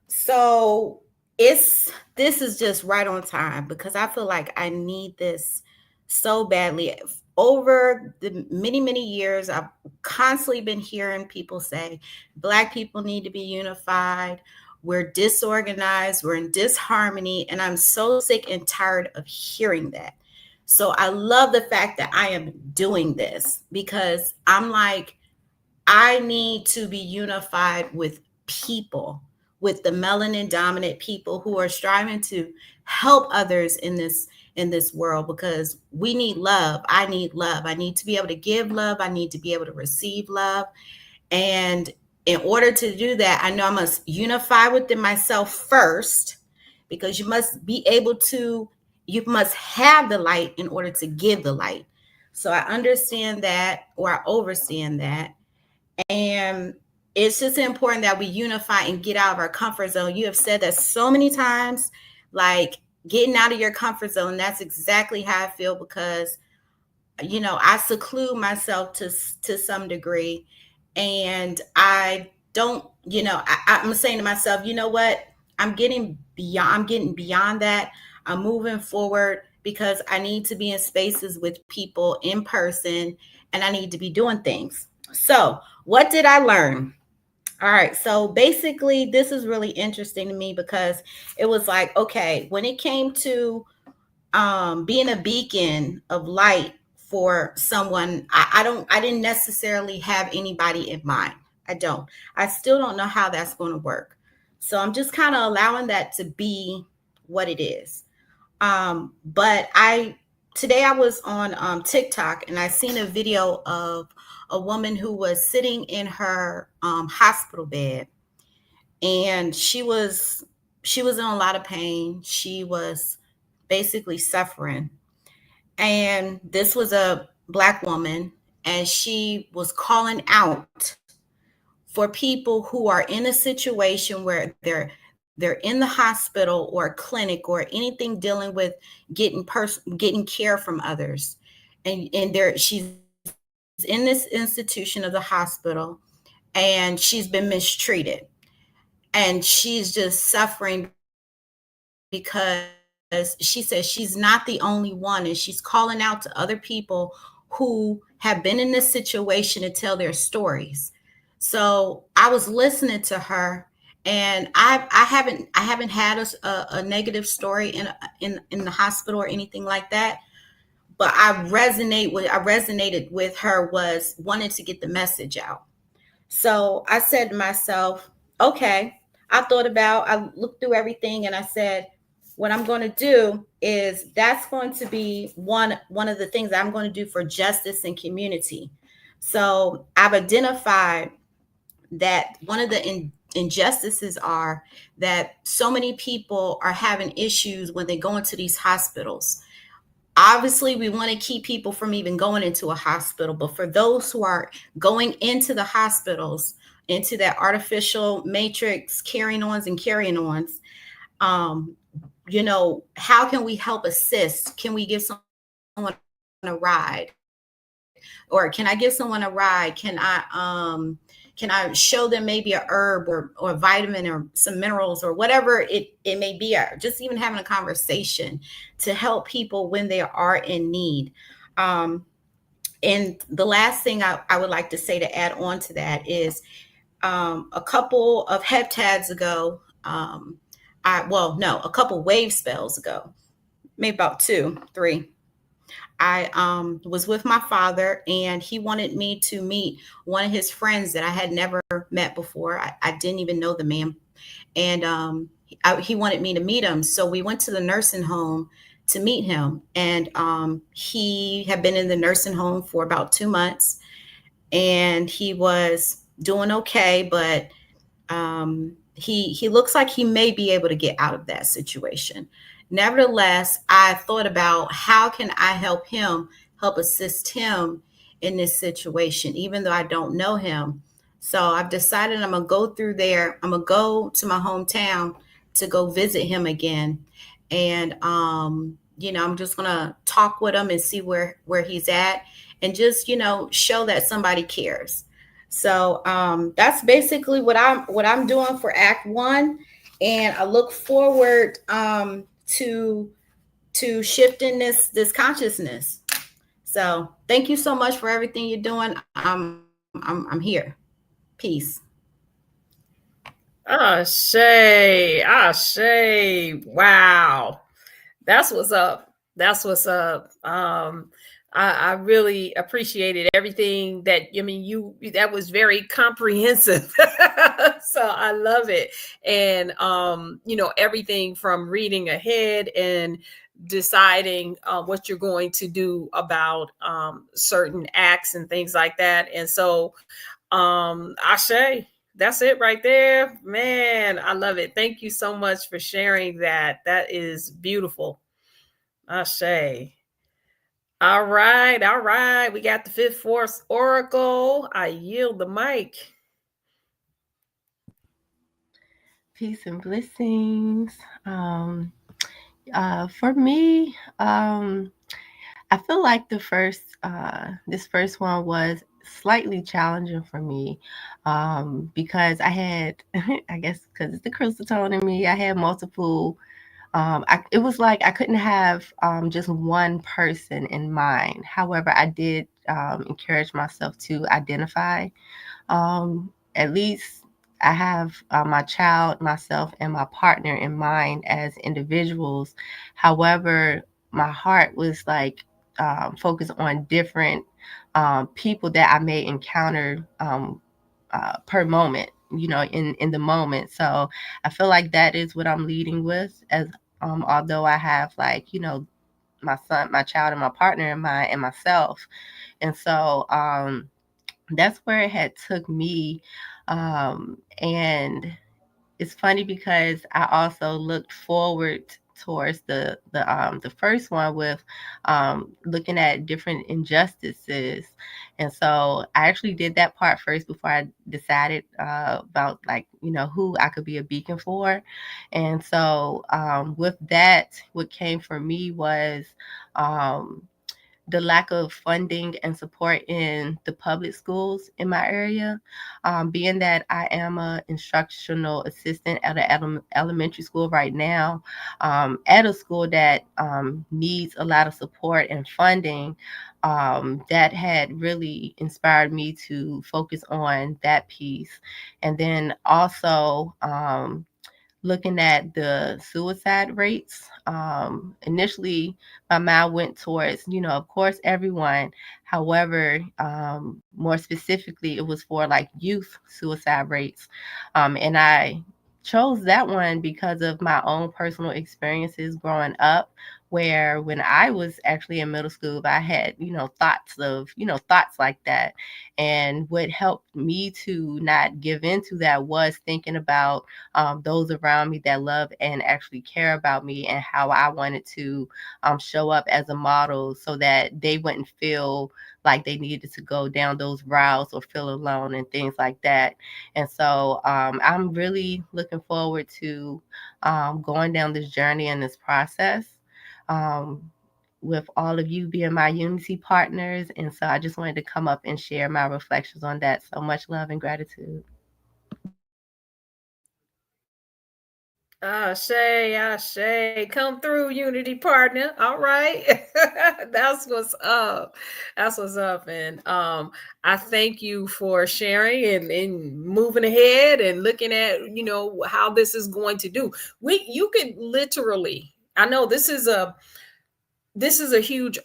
So this is just right on time because I feel like I need this so badly. Over the many years, I've constantly been hearing people say Black people need to be unified. We're disorganized, we're in disharmony, and I'm so sick and tired of hearing that. So I love the fact that I am doing this because I'm like, I need to be unified with people, with the melanin dominant people who are striving to help others in this world because we need love. I need love. I need to be able to give love. I need to be able to receive love. And in order to do that, I know I must unify within myself first because you must have the light in order to give the light. So I understand that, or I overstand that. And it's just important that we unify and get out of our comfort zone. You have said that so many times, like getting out of your comfort zone. That's exactly how I feel because, I seclude myself to some degree. And I don't, I'm saying to myself, you know what? I'm getting beyond that. I'm moving forward because I need to be in spaces with people in person and I need to be doing things. So, what did I learn? All right. So, basically, this is really interesting to me because it was like, okay, when it came to being a beacon of light for someone, I didn't necessarily have anybody in mind. I still don't know how that's going to work. So, I'm just kind of allowing that to be what it is. But today I was on TikTok and I seen a video of a woman who was sitting in her hospital bed, and she was in a lot of pain. She was basically suffering, and this was a Black woman, and she was calling out for people who are in a situation where they're in the hospital or clinic or anything dealing with getting care from others, and she's in this institution of the hospital, and she's been mistreated, and she's just suffering because she says she's not the only one, and she's calling out to other people who have been in this situation to tell their stories. So I was listening to her, and I haven't had a negative story in the hospital or anything like that. But I resonated with her was wanting to get the message out. So I said to myself, okay, I looked through everything and I said, what I'm going to do is that's going to be one of the things I'm going to do for justice and community. So I've identified that one of the injustices are that so many people are having issues when they go into these hospitals. Obviously, we want to keep people from even going into a hospital, but for those who are going into the hospitals, into that artificial matrix carrying ons, um, how can we help assist? Can we give someone a ride? Or can I give someone a ride? Can I show them maybe a herb or a vitamin or some minerals or whatever it may be, or just even having a conversation to help people when they are in need. And the last thing I would like to say to add on to that is a couple of heptads ago, a couple wave spells ago, maybe about 2, 3. I was with my father, and he wanted me to meet one of his friends that I had never met before. I didn't even know the man, and he wanted me to meet him. So we went to the nursing home to meet him, and he had been in the nursing home for about 2 months, and he was doing okay, but he looks like he may be able to get out of that situation. Nevertheless, I thought about how can I help assist him in this situation, even though I don't know him. So I've decided I'm gonna go through there. I'm gonna go to my hometown to go visit him again, and I'm just gonna talk with him and see where he's at, and just show that somebody cares. So that's basically what I'm doing for Act One, and I look forward to shifting this consciousness. So thank you so much for everything you're doing. I'm here. Peace. Shay. Shay. Wow. That's what's up. That's what's up. I really appreciated everything that, I mean, that was very comprehensive. So I love it. And, everything from reading ahead and deciding what you're going to do about certain acts and things like that. And so, Ashe, that's it right there. Man, I love it. Thank you so much for sharing that. That is beautiful. Ashe. All right, all right. We got the fifth force oracle. I yield the mic. Peace and blessings. For me, I feel like this first one was slightly challenging for me, because I had, I guess, because it's the crystal tone in me, I had multiple. It was like I couldn't have just one person in mind. However, I did encourage myself to identify. At least I have my child, myself, and my partner in mind as individuals. However, my heart was like focused on different people that I may encounter per moment, in the moment. So I feel like that is what I'm leading with, as although I have, like, my son, my child, and my partner in mind, and myself. And so that's where it had took me. And it's funny because I also looked forward towards the first one with looking at different injustices. And so I actually did that part first before I decided about, like, who I could be a beacon for. And so with that, what came for me was um, the lack of funding and support in the public schools in my area. Being that I am an instructional assistant at an elementary school right now, at a school that needs a lot of support and funding, that had really inspired me to focus on that piece. And then also, looking at the suicide rates. Initially, my mind went towards, of course, everyone. However, more specifically, it was for like youth suicide rates. And I chose that one because of my own personal experiences growing up, where when I was actually in middle school, I had, thoughts like that. And what helped me to not give into that was thinking about those around me that love and actually care about me, and how I wanted to show up as a model so that they wouldn't feel like they needed to go down those routes or feel alone and things like that. And so I'm really looking forward to going down this journey and this process. Um, with all of you being my unity partners. And so I just wanted to come up and share my reflections on that. So much love and gratitude. Shay, come through, Unity partner. All right. That's what's up. That's what's up. And I thank you for sharing and moving ahead and looking at, how this is going to do. You could literally, I know this is a huge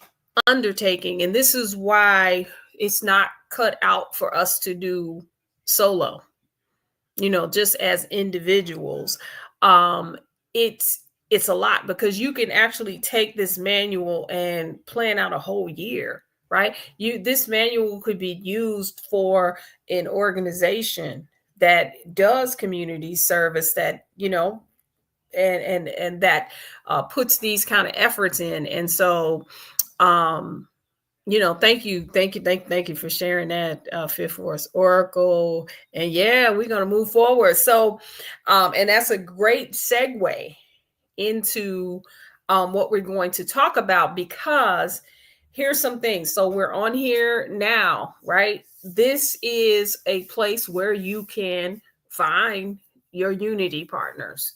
undertaking, and this is why it's not cut out for us to do solo, just as individuals. um it's a lot, because you can actually take this manual and plan out a whole year, right? This manual could be used for an organization that does community service, that and that puts these kind of efforts in. And so um thank you for sharing that, Fifth Force Oracle. And yeah, we're gonna move forward. So, and that's a great segue into what we're going to talk about, because here's some things. So we're on here now, right? This is a place where you can find your unity partners,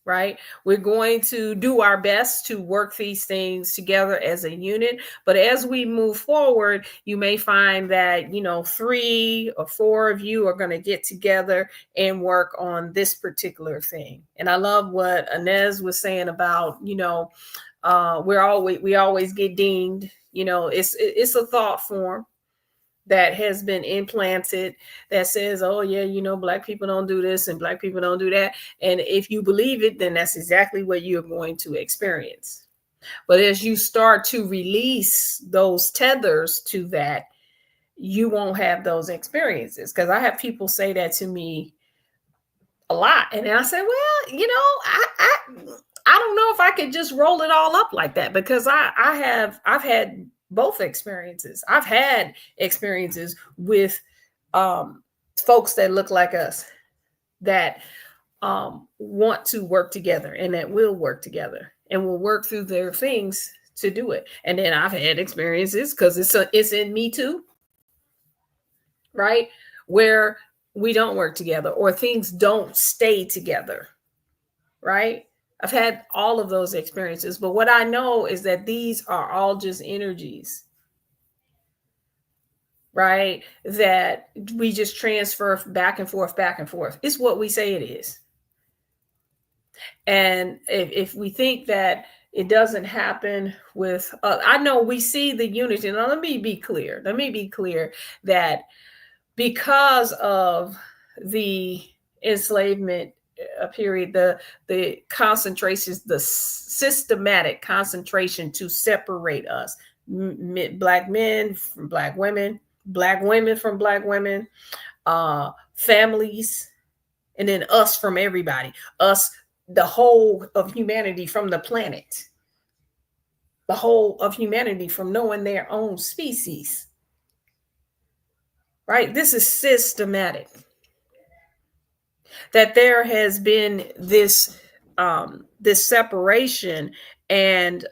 right? We're going to do our best to work these things together as a unit. But as we move forward, you may find that, 3 or 4 of you are going to get together and work on this particular thing. And I love what Inez was saying about, we always get dinged. It's a thought form that has been implanted that says, oh yeah, black people don't do this and black people don't do that. And if you believe it, then that's exactly what you're going to experience. But as you start to release those tethers to that, you won't have those experiences. Because I have people say that to me a lot. And then I say, well, I don't know if I could just roll it all up like that, because I've had both experiences. I've had experiences with folks that look like us, that want to work together and that will work together and will work through their things to do it. And then I've had experiences, because it's in me too, right? Where we don't work together or things don't stay together, right? I've had all of those experiences, but what I know is that these are all just energies, right? That we just transfer back and forth, back and forth. It's what we say it is. And if we think that it doesn't happen with, I know we see the unity. Now, let me be clear that because of the enslavement period, the concentrations, the systematic concentration to separate us, black men from black women from black women, families, and then us from everybody, us, the whole of humanity from the planet, the whole of humanity from knowing their own species, right? This is systematic. That there has been this separation, and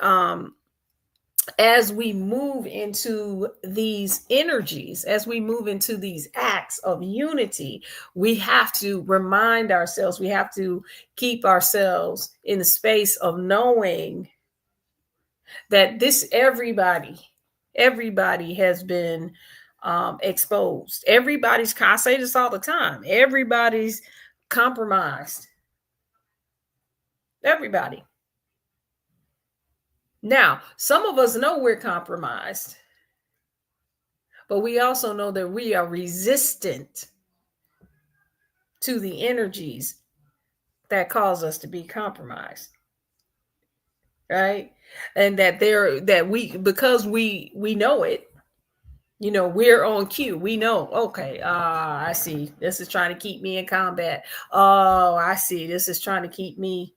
as we move into these energies, as we move into these acts of unity, we have to remind ourselves, we have to keep ourselves in the space of knowing that everybody has been exposed. I say this all the time, everybody's compromised. Everybody. Now, some of us know we're compromised, but we also know that we are resistant to the energies that cause us to be compromised. Right? And because we know it, we're on cue. We know, okay, I see. This is trying to keep me in combat. Oh, I see. This is trying to keep me,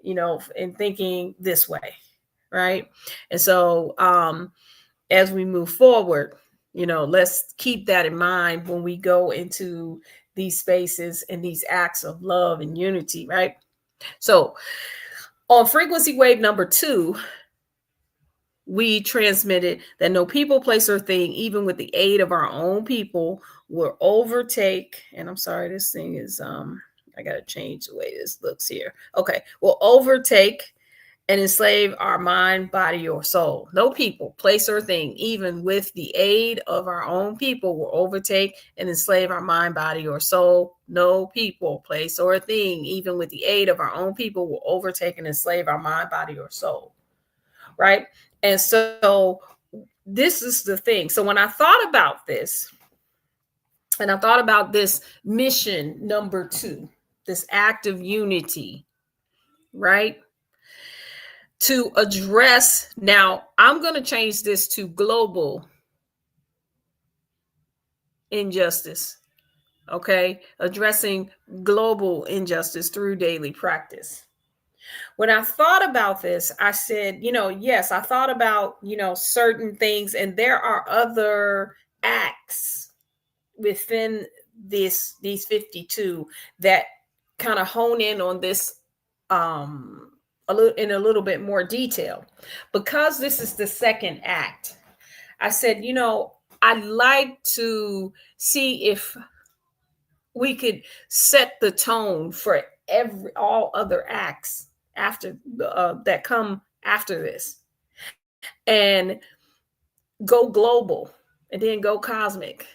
in thinking this way. Right? And so, as we move forward, let's keep that in mind when we go into these spaces and these acts of love and unity, right? So on frequency wave number 2, we transmitted that no people, place, or thing, even with the aid of our own people, will overtake. And I'm sorry, this thing is, I got to change the way this looks here. Okay. Will overtake and enslave our mind, body, or soul. No people, place, or thing, even with the aid of our own people, will overtake and enslave our mind, body, or soul. No people, place, or thing, even with the aid of our own people, will overtake and enslave our mind, body, or soul. Right? And so this is the thing. So when I thought about this, and I thought about this mission number 2, this act of unity, right? To address, now I'm going to change this to global injustice, okay? Addressing global injustice through daily practice. When I thought about this, I said, yes, I thought about, certain things, and there are other acts within these 52 that kind of hone in on this in a little bit more detail. Because this is the second act, I said, I'd like to see if we could set the tone for all other acts after that come after this, and go global, and then go cosmic,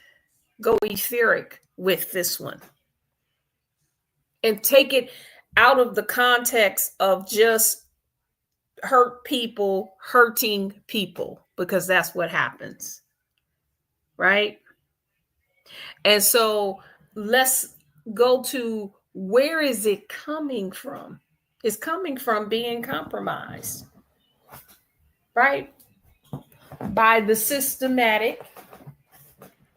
go etheric with this one, and take it out of the context of just hurting people, because that's what happens, right? And so let's go to, where is it coming from? It's coming from being compromised, right? By the systematic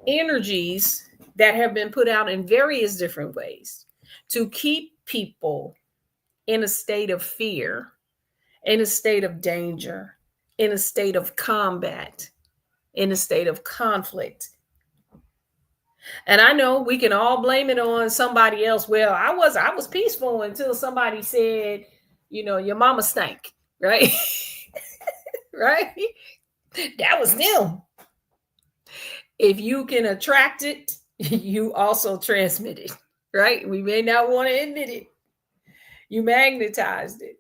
energies that have been put out in various different ways to keep people in a state of fear, in a state of danger, in a state of combat, in a state of conflict. And I know we can all blame it on somebody else. Well, I was peaceful until somebody said, your mama stank, right? Right? That was them. If you can attract it, you also transmit it, right? We may not want to admit it. You magnetized it.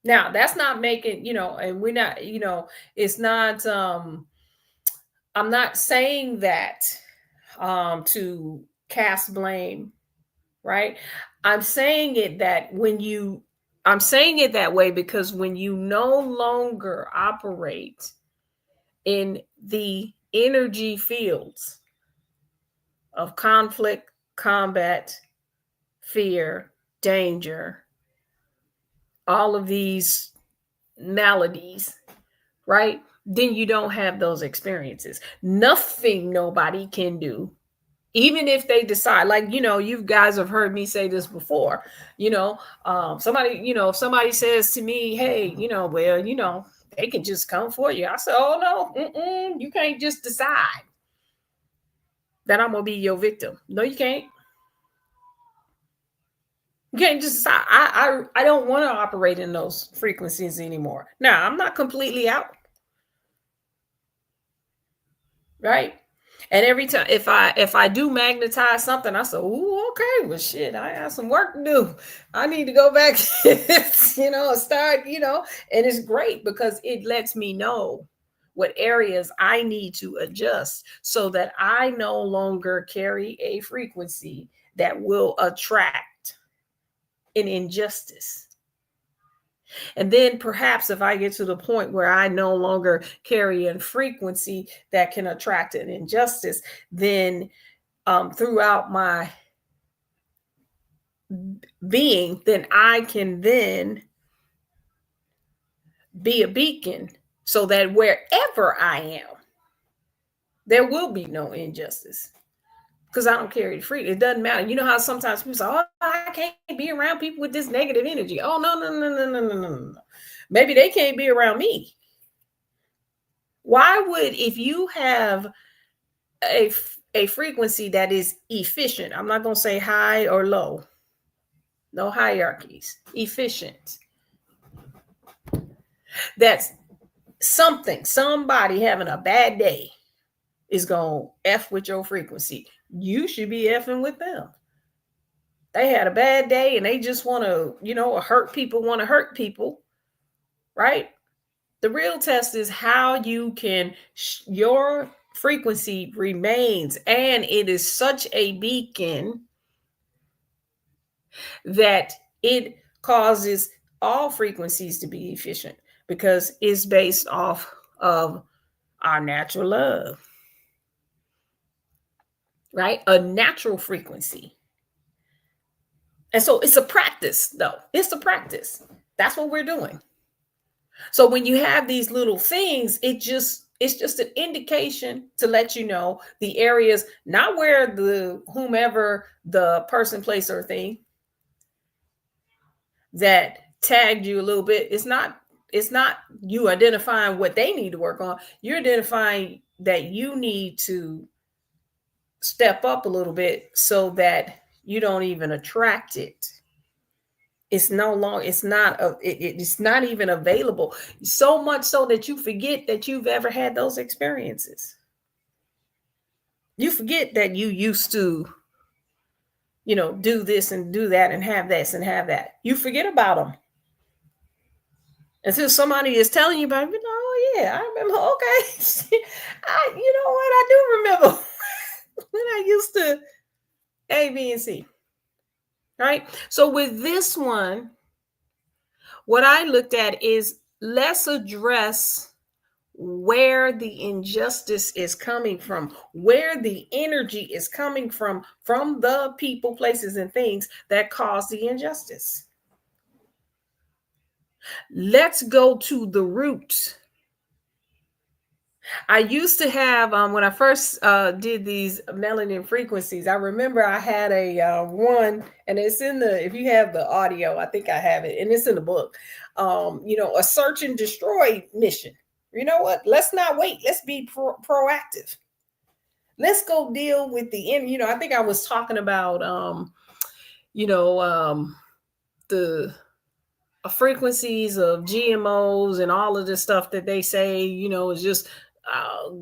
Now, that's not making, and we're not, it's not, I'm not saying that to cast blame, right? I'm saying it that I'm saying it that way because when you no longer operate in the energy fields of conflict, combat, fear, danger, all of these maladies, right? Then you don't have those experiences. Nothing nobody can do, even if they decide, like, you guys have heard me say this before, somebody, if somebody says to me, hey, well, they can just come for you. I say, oh no, you can't just decide that I'm going to be your victim. No, you can't. You can't just decide. I don't want to operate in those frequencies anymore. Now, I'm not completely out. Right? And every time, if I do magnetize something, I say, "Ooh, okay, well, shit, I have some work to do. I need to go back, start, And it's great because it lets me know what areas I need to adjust so that I no longer carry a frequency that will attract an injustice. And then perhaps if I get to the point where I no longer carry a frequency that can attract an injustice, then throughout my being, then I can then be a beacon so that wherever I am, there will be no injustice. Because I don't carry the freedom. It doesn't matter. You know how sometimes people say, oh, I can't be around people with this negative energy. Oh, no. Maybe they can't be around me. Why would, if you have a frequency that is efficient, I'm not going to say high or low, no hierarchies, efficient, that's somebody having a bad day is going to F with your frequency. You should be effing with them. They had a bad day and they just want to, hurt people, right? The real test is how you can, your frequency remains, and it is such a beacon that it causes all frequencies to be efficient because it's based off of our natural love, right? A natural frequency. And so it's a practice, though. It's a practice. That's what we're doing. So when you have these little things, it's just an indication to let you know the areas, not where whomever the person, place, or thing that tagged you a little bit. It's not you identifying what they need to work on. You're identifying that you need to step up a little bit so that you don't even attract it. It's no longer, it's not even available. So much so that you forget that you've ever had those experiences. You forget that you used to, do this and do that and have this and have that. You forget about them until somebody is telling you about it. Oh yeah, I remember. Okay, you know what? I do remember when I used to A, B, and C. Right. So with this one, what I looked at is, let's address where the injustice is coming from, where the energy is coming from the people, places, and things that cause the injustice. Let's go to the root. I used to have, when I first did these melanin frequencies, I remember I had a one, and it's in if you have the audio, I think I have it, and it's in the book, a search and destroy mission. You know what? Let's not wait. Let's be proactive. Let's go deal with the end. I think I was talking about, the frequencies of GMOs and all of this stuff that they say, is just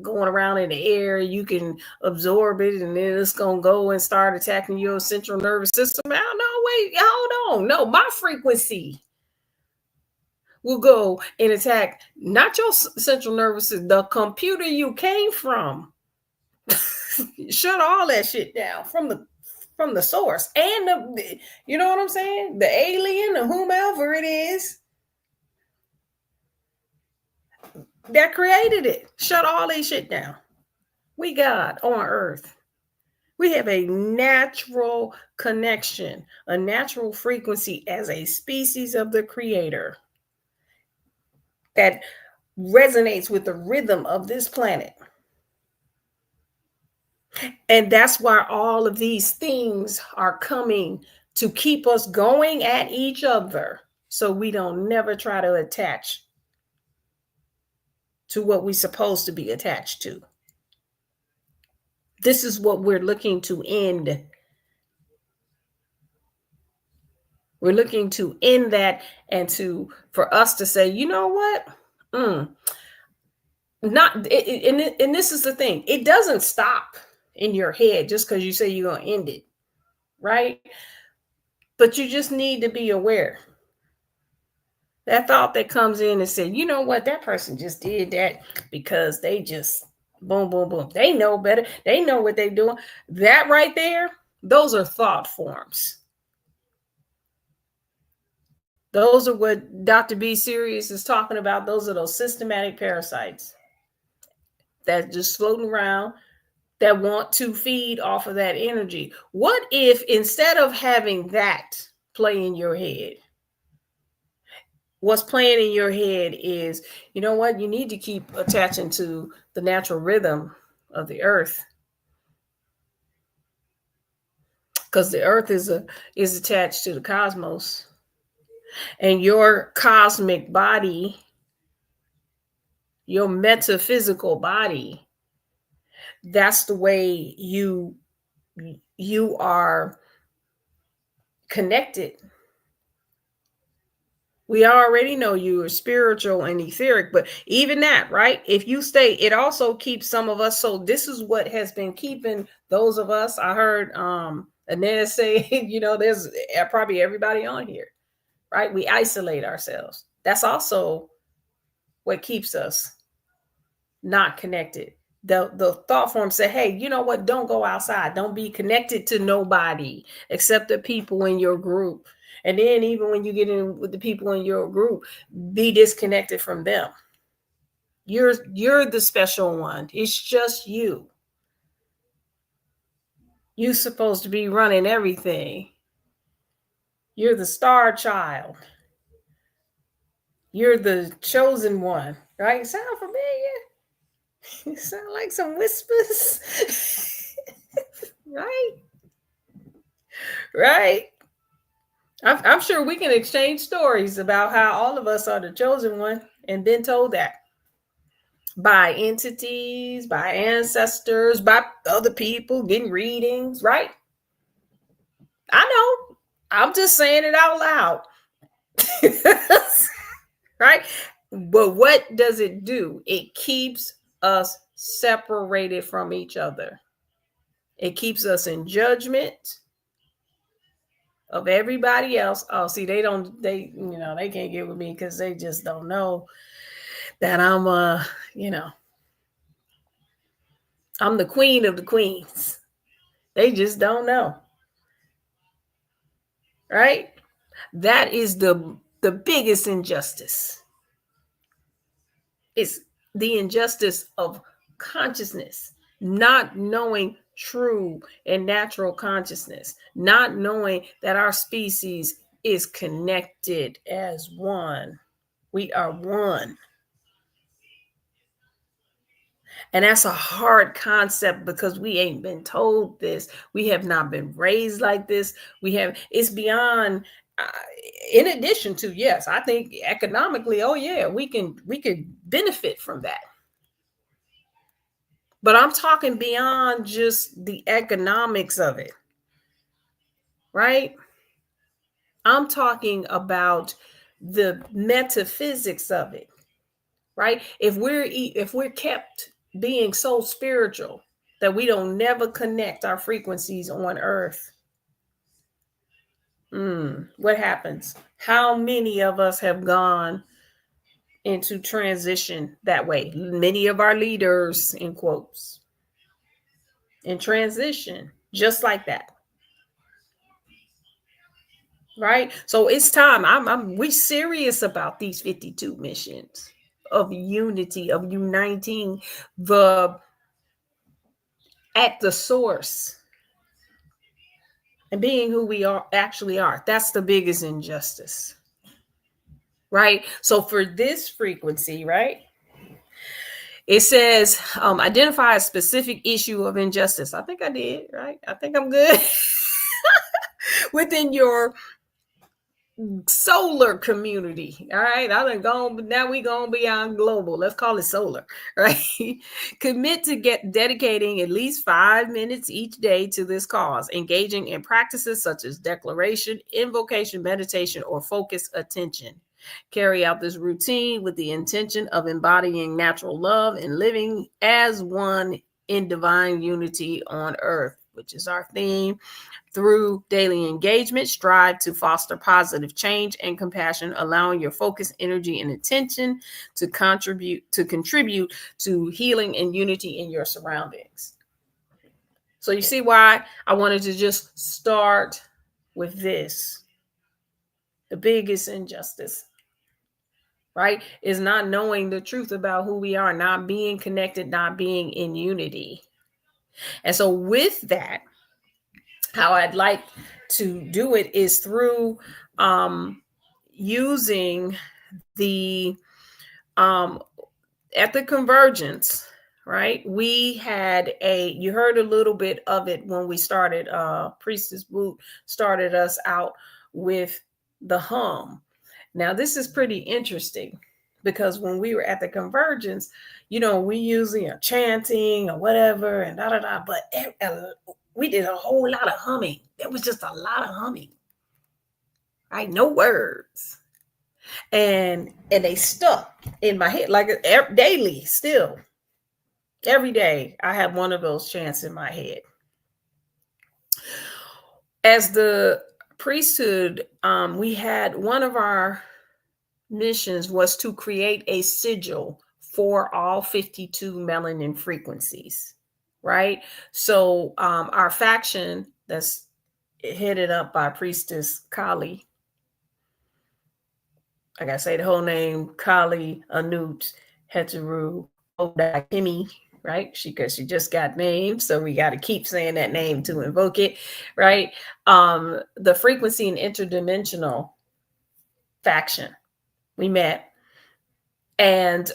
going around in the air. You can absorb it, and then it's going to go and start attacking your central nervous system. I don't know. Wait, hold on. No, my frequency will go and attack not your central nervous system, the computer you came from. Shut all that shit down from the source, and you know what I'm saying? The alien or whomever it is that created it. Shut all this shit down. We God on earth. We have a natural connection, a natural frequency as a species of the creator that resonates with the rhythm of this planet. And that's why all of these things are coming to keep us going at each other, so we don't never try to attach to what we're supposed to be attached to. This is what we're looking to end. We're looking to end that, and for us to say, you know what? And this is the thing. It doesn't stop in your head just because you say you're going to end it, right? But you just need to be aware. That thought that comes in and said, you know what? That person just did that because they just boom, boom, boom. They know better. They know what they're doing. That right there, those are thought forms. Those are what Dr. B. Sirius is talking about. Those are those systematic parasites that just floating around that want to feed off of that energy. What if instead of having that play in your head, what's playing in your head is, you know what? You need to keep attaching to the natural rhythm of the earth, because the earth is attached to the cosmos, and your cosmic body, your metaphysical body, that's the way you are connected. We already know you are spiritual and etheric, but even that, right? If you stay, it also keeps some of us. So this is what has been keeping those of us. I heard Inez say, there's probably everybody on here, right? We isolate ourselves. That's also what keeps us not connected. The thought form said, hey, you know what? Don't go outside. Don't be connected to nobody except the people in your group. And then even when you get in with the people in your group, be disconnected from them. You're the special one. It's just you. You're supposed to be running everything. You're the star child. You're the chosen one, right? Sound familiar? You sound like some whispers. Right? Right? I'm sure we can exchange stories about how all of us are the chosen one and been told that by entities, by ancestors, by other people getting readings, right? I know. I'm just saying it out loud. Right? But what does it do? It keeps us separated from each other. It keeps us in judgment of everybody else. Oh, see, they can't get with me because they just don't know that I'm I'm the queen of the queens. They just don't know. Right? That is the biggest injustice. It's the injustice of consciousness, not knowing true and natural consciousness, not knowing that our species is connected as one. We are one. And that's a hard concept because we ain't been told this. We have not been raised like this. It's beyond, in addition to, yes, I think economically, oh yeah, we could benefit from that. But I'm talking beyond just the economics of it, right? I'm talking about the metaphysics of it, right? If we're kept being so spiritual that we don't never connect our frequencies on earth, what happens? How many of us have gone into transition that way? Many of our leaders, in quotes, in transition, just like that. Right? So it's time. We serious about these 52 missions of unity, of uniting at the source and being who we actually are. That's the biggest injustice. Right? So for this frequency, right? It says identify a specific issue of injustice. I think I did, right? I think I'm good. Within your solar community. All right. Now we gonna be on global. Let's call it solar, right? Commit to dedicating at least 5 minutes each day to this cause, engaging in practices such as declaration, invocation, meditation, or focused attention. Carry out this routine with the intention of embodying natural love and living as one in divine unity on earth, which is our theme. Through daily engagement, strive to foster positive change and compassion, allowing your focus, energy, and attention to contribute to healing and unity in your surroundings. So you see why I wanted to just start with this. The biggest injustice, right, is not knowing the truth about who we are, not being connected, not being in unity. And so with that, how I'd like to do it is through using the at the convergence, right? We had you heard a little bit of it when we started. Priestess Boot started us out with the hum. Now this is pretty interesting because when we were at the convergence, we usually are chanting or whatever and da da da, but we did a whole lot of humming. There was just a lot of humming, right? No words. And they stuck in my head like daily, still. Every day I have one of those chants in my head. As the priesthood, we had one of our missions was to create a sigil for all 52 melanin frequencies. Right. So our faction that's headed up by Priestess Kali. I gotta say the whole name: Kali Anut Heteru Odakimi, right? Because she just got named, so we got to keep saying that name to invoke it, right? The frequency and interdimensional faction. We met. And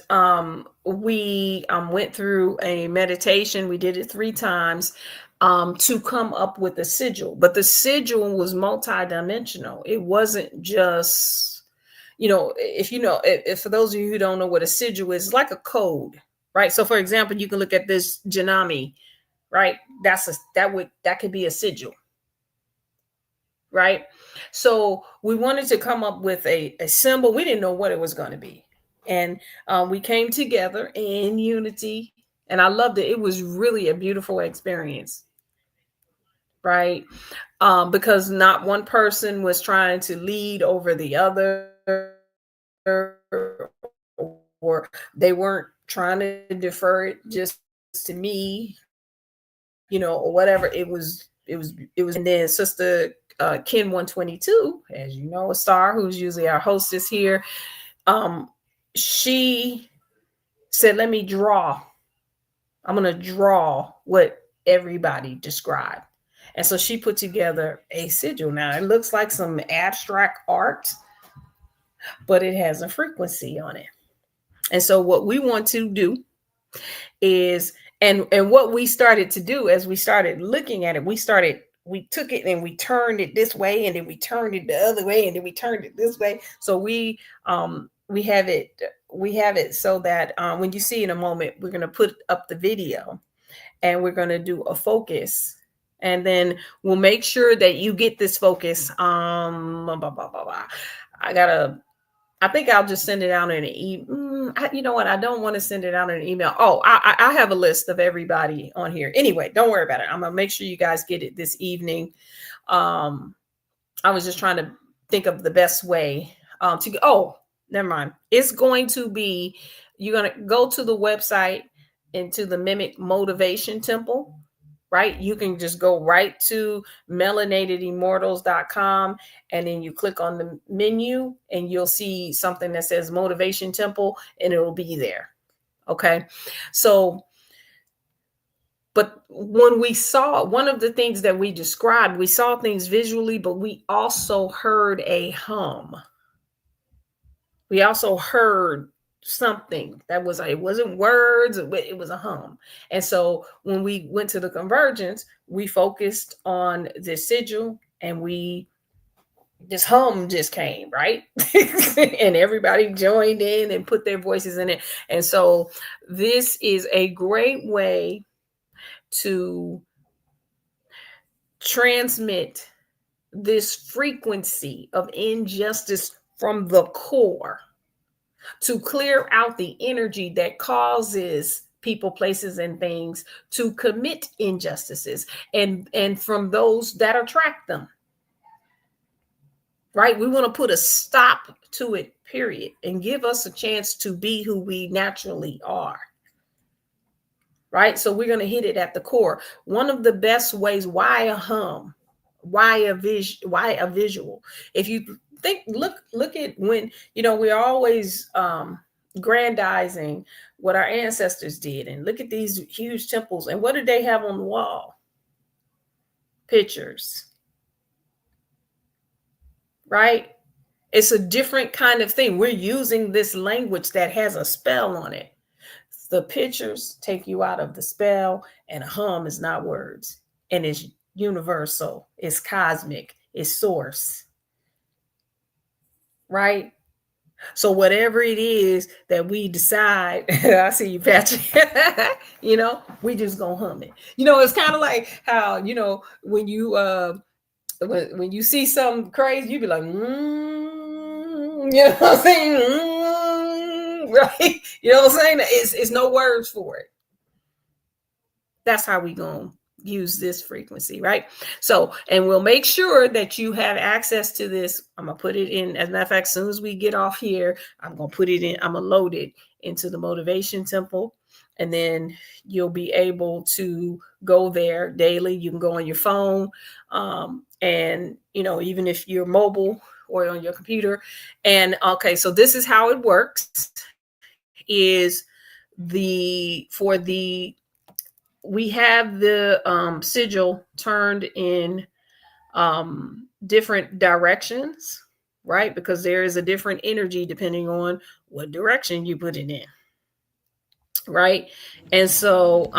we went through a meditation. We did it 3 times. to come up with a sigil. But the sigil was multidimensional. It wasn't just, if for those of you who don't know what a sigil is, it's like a code, right? So for example, you can look at this Janami, right? That could be a sigil, right? So we wanted to come up with a symbol. We didn't know what it was going to be. And we came together in unity, and I loved it. It was really a beautiful experience, right? Because not one person was trying to lead over the other, or they weren't trying to defer it just to me, or whatever. It was. And then Sister Ken 122, as you know, a star who's usually our hostess here. She said, "Let me draw. I'm going to draw what everybody described." And so she put together a sigil. Now it looks like some abstract art, but it has a frequency on it. And so what we want to do is, and what we started to do as we started looking at it, we took it and we turned it this way, and then we turned it the other way, and then we turned it this way. So we have it so that when you see in a moment, we're going to put up the video and we're going to do a focus. And then we'll make sure that you get this focus. I think I'll just send it out in an email. You know what? I don't want to send it out in an email. Oh, I have a list of everybody on here. Anyway, don't worry about it. I'm going to make sure you guys get it this evening. I was just trying to think of the best way never mind. It's going to be, you're going to go to the website, into the Mimic Motivation Temple, right? You can just go right to melanatedimmortals.com, and then you click on the menu and you'll see something that says Motivation Temple, and it'll be there. Okay. So, but when we saw, one of the things that we described, we saw things visually, but we also heard a hum. We also heard something that was, it wasn't words, it was a hum. And so when we went to the convergence, we focused on the sigil, and this hum just came, right? And everybody joined in and put their voices in it. And so this is a great way to transmit this frequency of injustice from the core, to clear out the energy that causes people, places, and things to commit injustices, and from those that attract them. Right? We want to put a stop to it, period, and give us a chance to be who we naturally are. Right? So we're going to hit it at the core. One of the best ways, why a hum? Why a visual? If you think, look at when, we're always grandizing what our ancestors did, and look at these huge temples, and what did they have on the wall? Pictures. Right? It's a different kind of thing. We're using this language that has a spell on it. The pictures take you out of the spell, and a hum is not words, and it's universal, it's cosmic, it's source. Right? So whatever it is that we decide, I see you, Patrick, we just gonna hum it. It's kind of like how, when you when you see something crazy, you be like, you know what I'm saying? Right? You know what I'm saying? It's no words for it. That's how we gonna use this frequency, right? So, and we'll make sure that you have access to this. I'm gonna put it in, as a matter of fact, as soon as we get off here, I'm gonna load it into the Motivation Temple, and then you'll be able to go there daily. You can go on your phone, and even if you're mobile or on your computer. And okay, so this is how it works. We have the sigil turned in different directions, right? Because there is a different energy depending on what direction you put it in, right? And so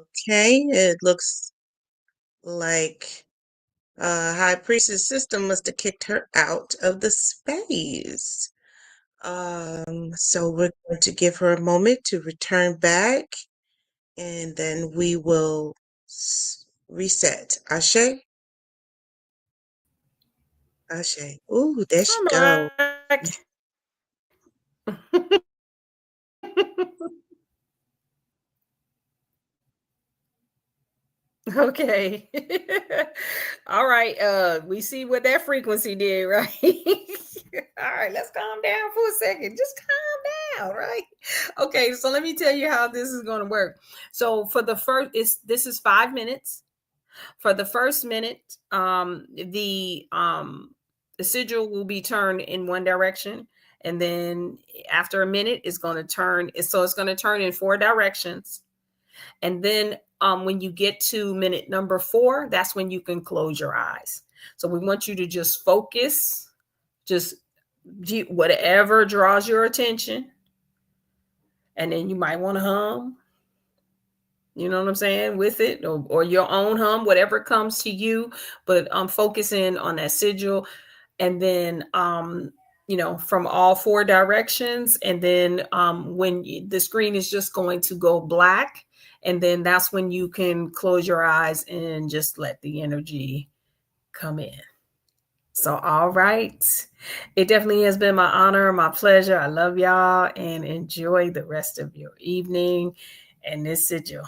Okay, it looks like High Priestess system must have kicked her out of the space. So we're going to give her a moment to return back, and then we will reset. Ashe? Ashe. Ooh, there she I'm go. back. Okay. All right. We see what that frequency did, right? All right, let's calm down for a second. Just calm down, right? Okay, so let me tell you how this is going to work. So for the first, this is 5 minutes. For the first minute, the sigil will be turned in one direction, and then after a minute, it's going to turn. So it's going to turn in 4 directions, and then when you get to minute number 4, that's when you can close your eyes. So we want you to just focus, just whatever draws your attention, and then you might want to hum. You know what I'm saying? With it, or your own hum, whatever comes to you. But I'm focusing on that sigil, and then from all 4 directions, and then when the screen is just going to go black, and then that's when you can close your eyes and just let the energy come in. So, all right. It definitely has been my honor, my pleasure. I love y'all, and enjoy the rest of your evening and this sigil.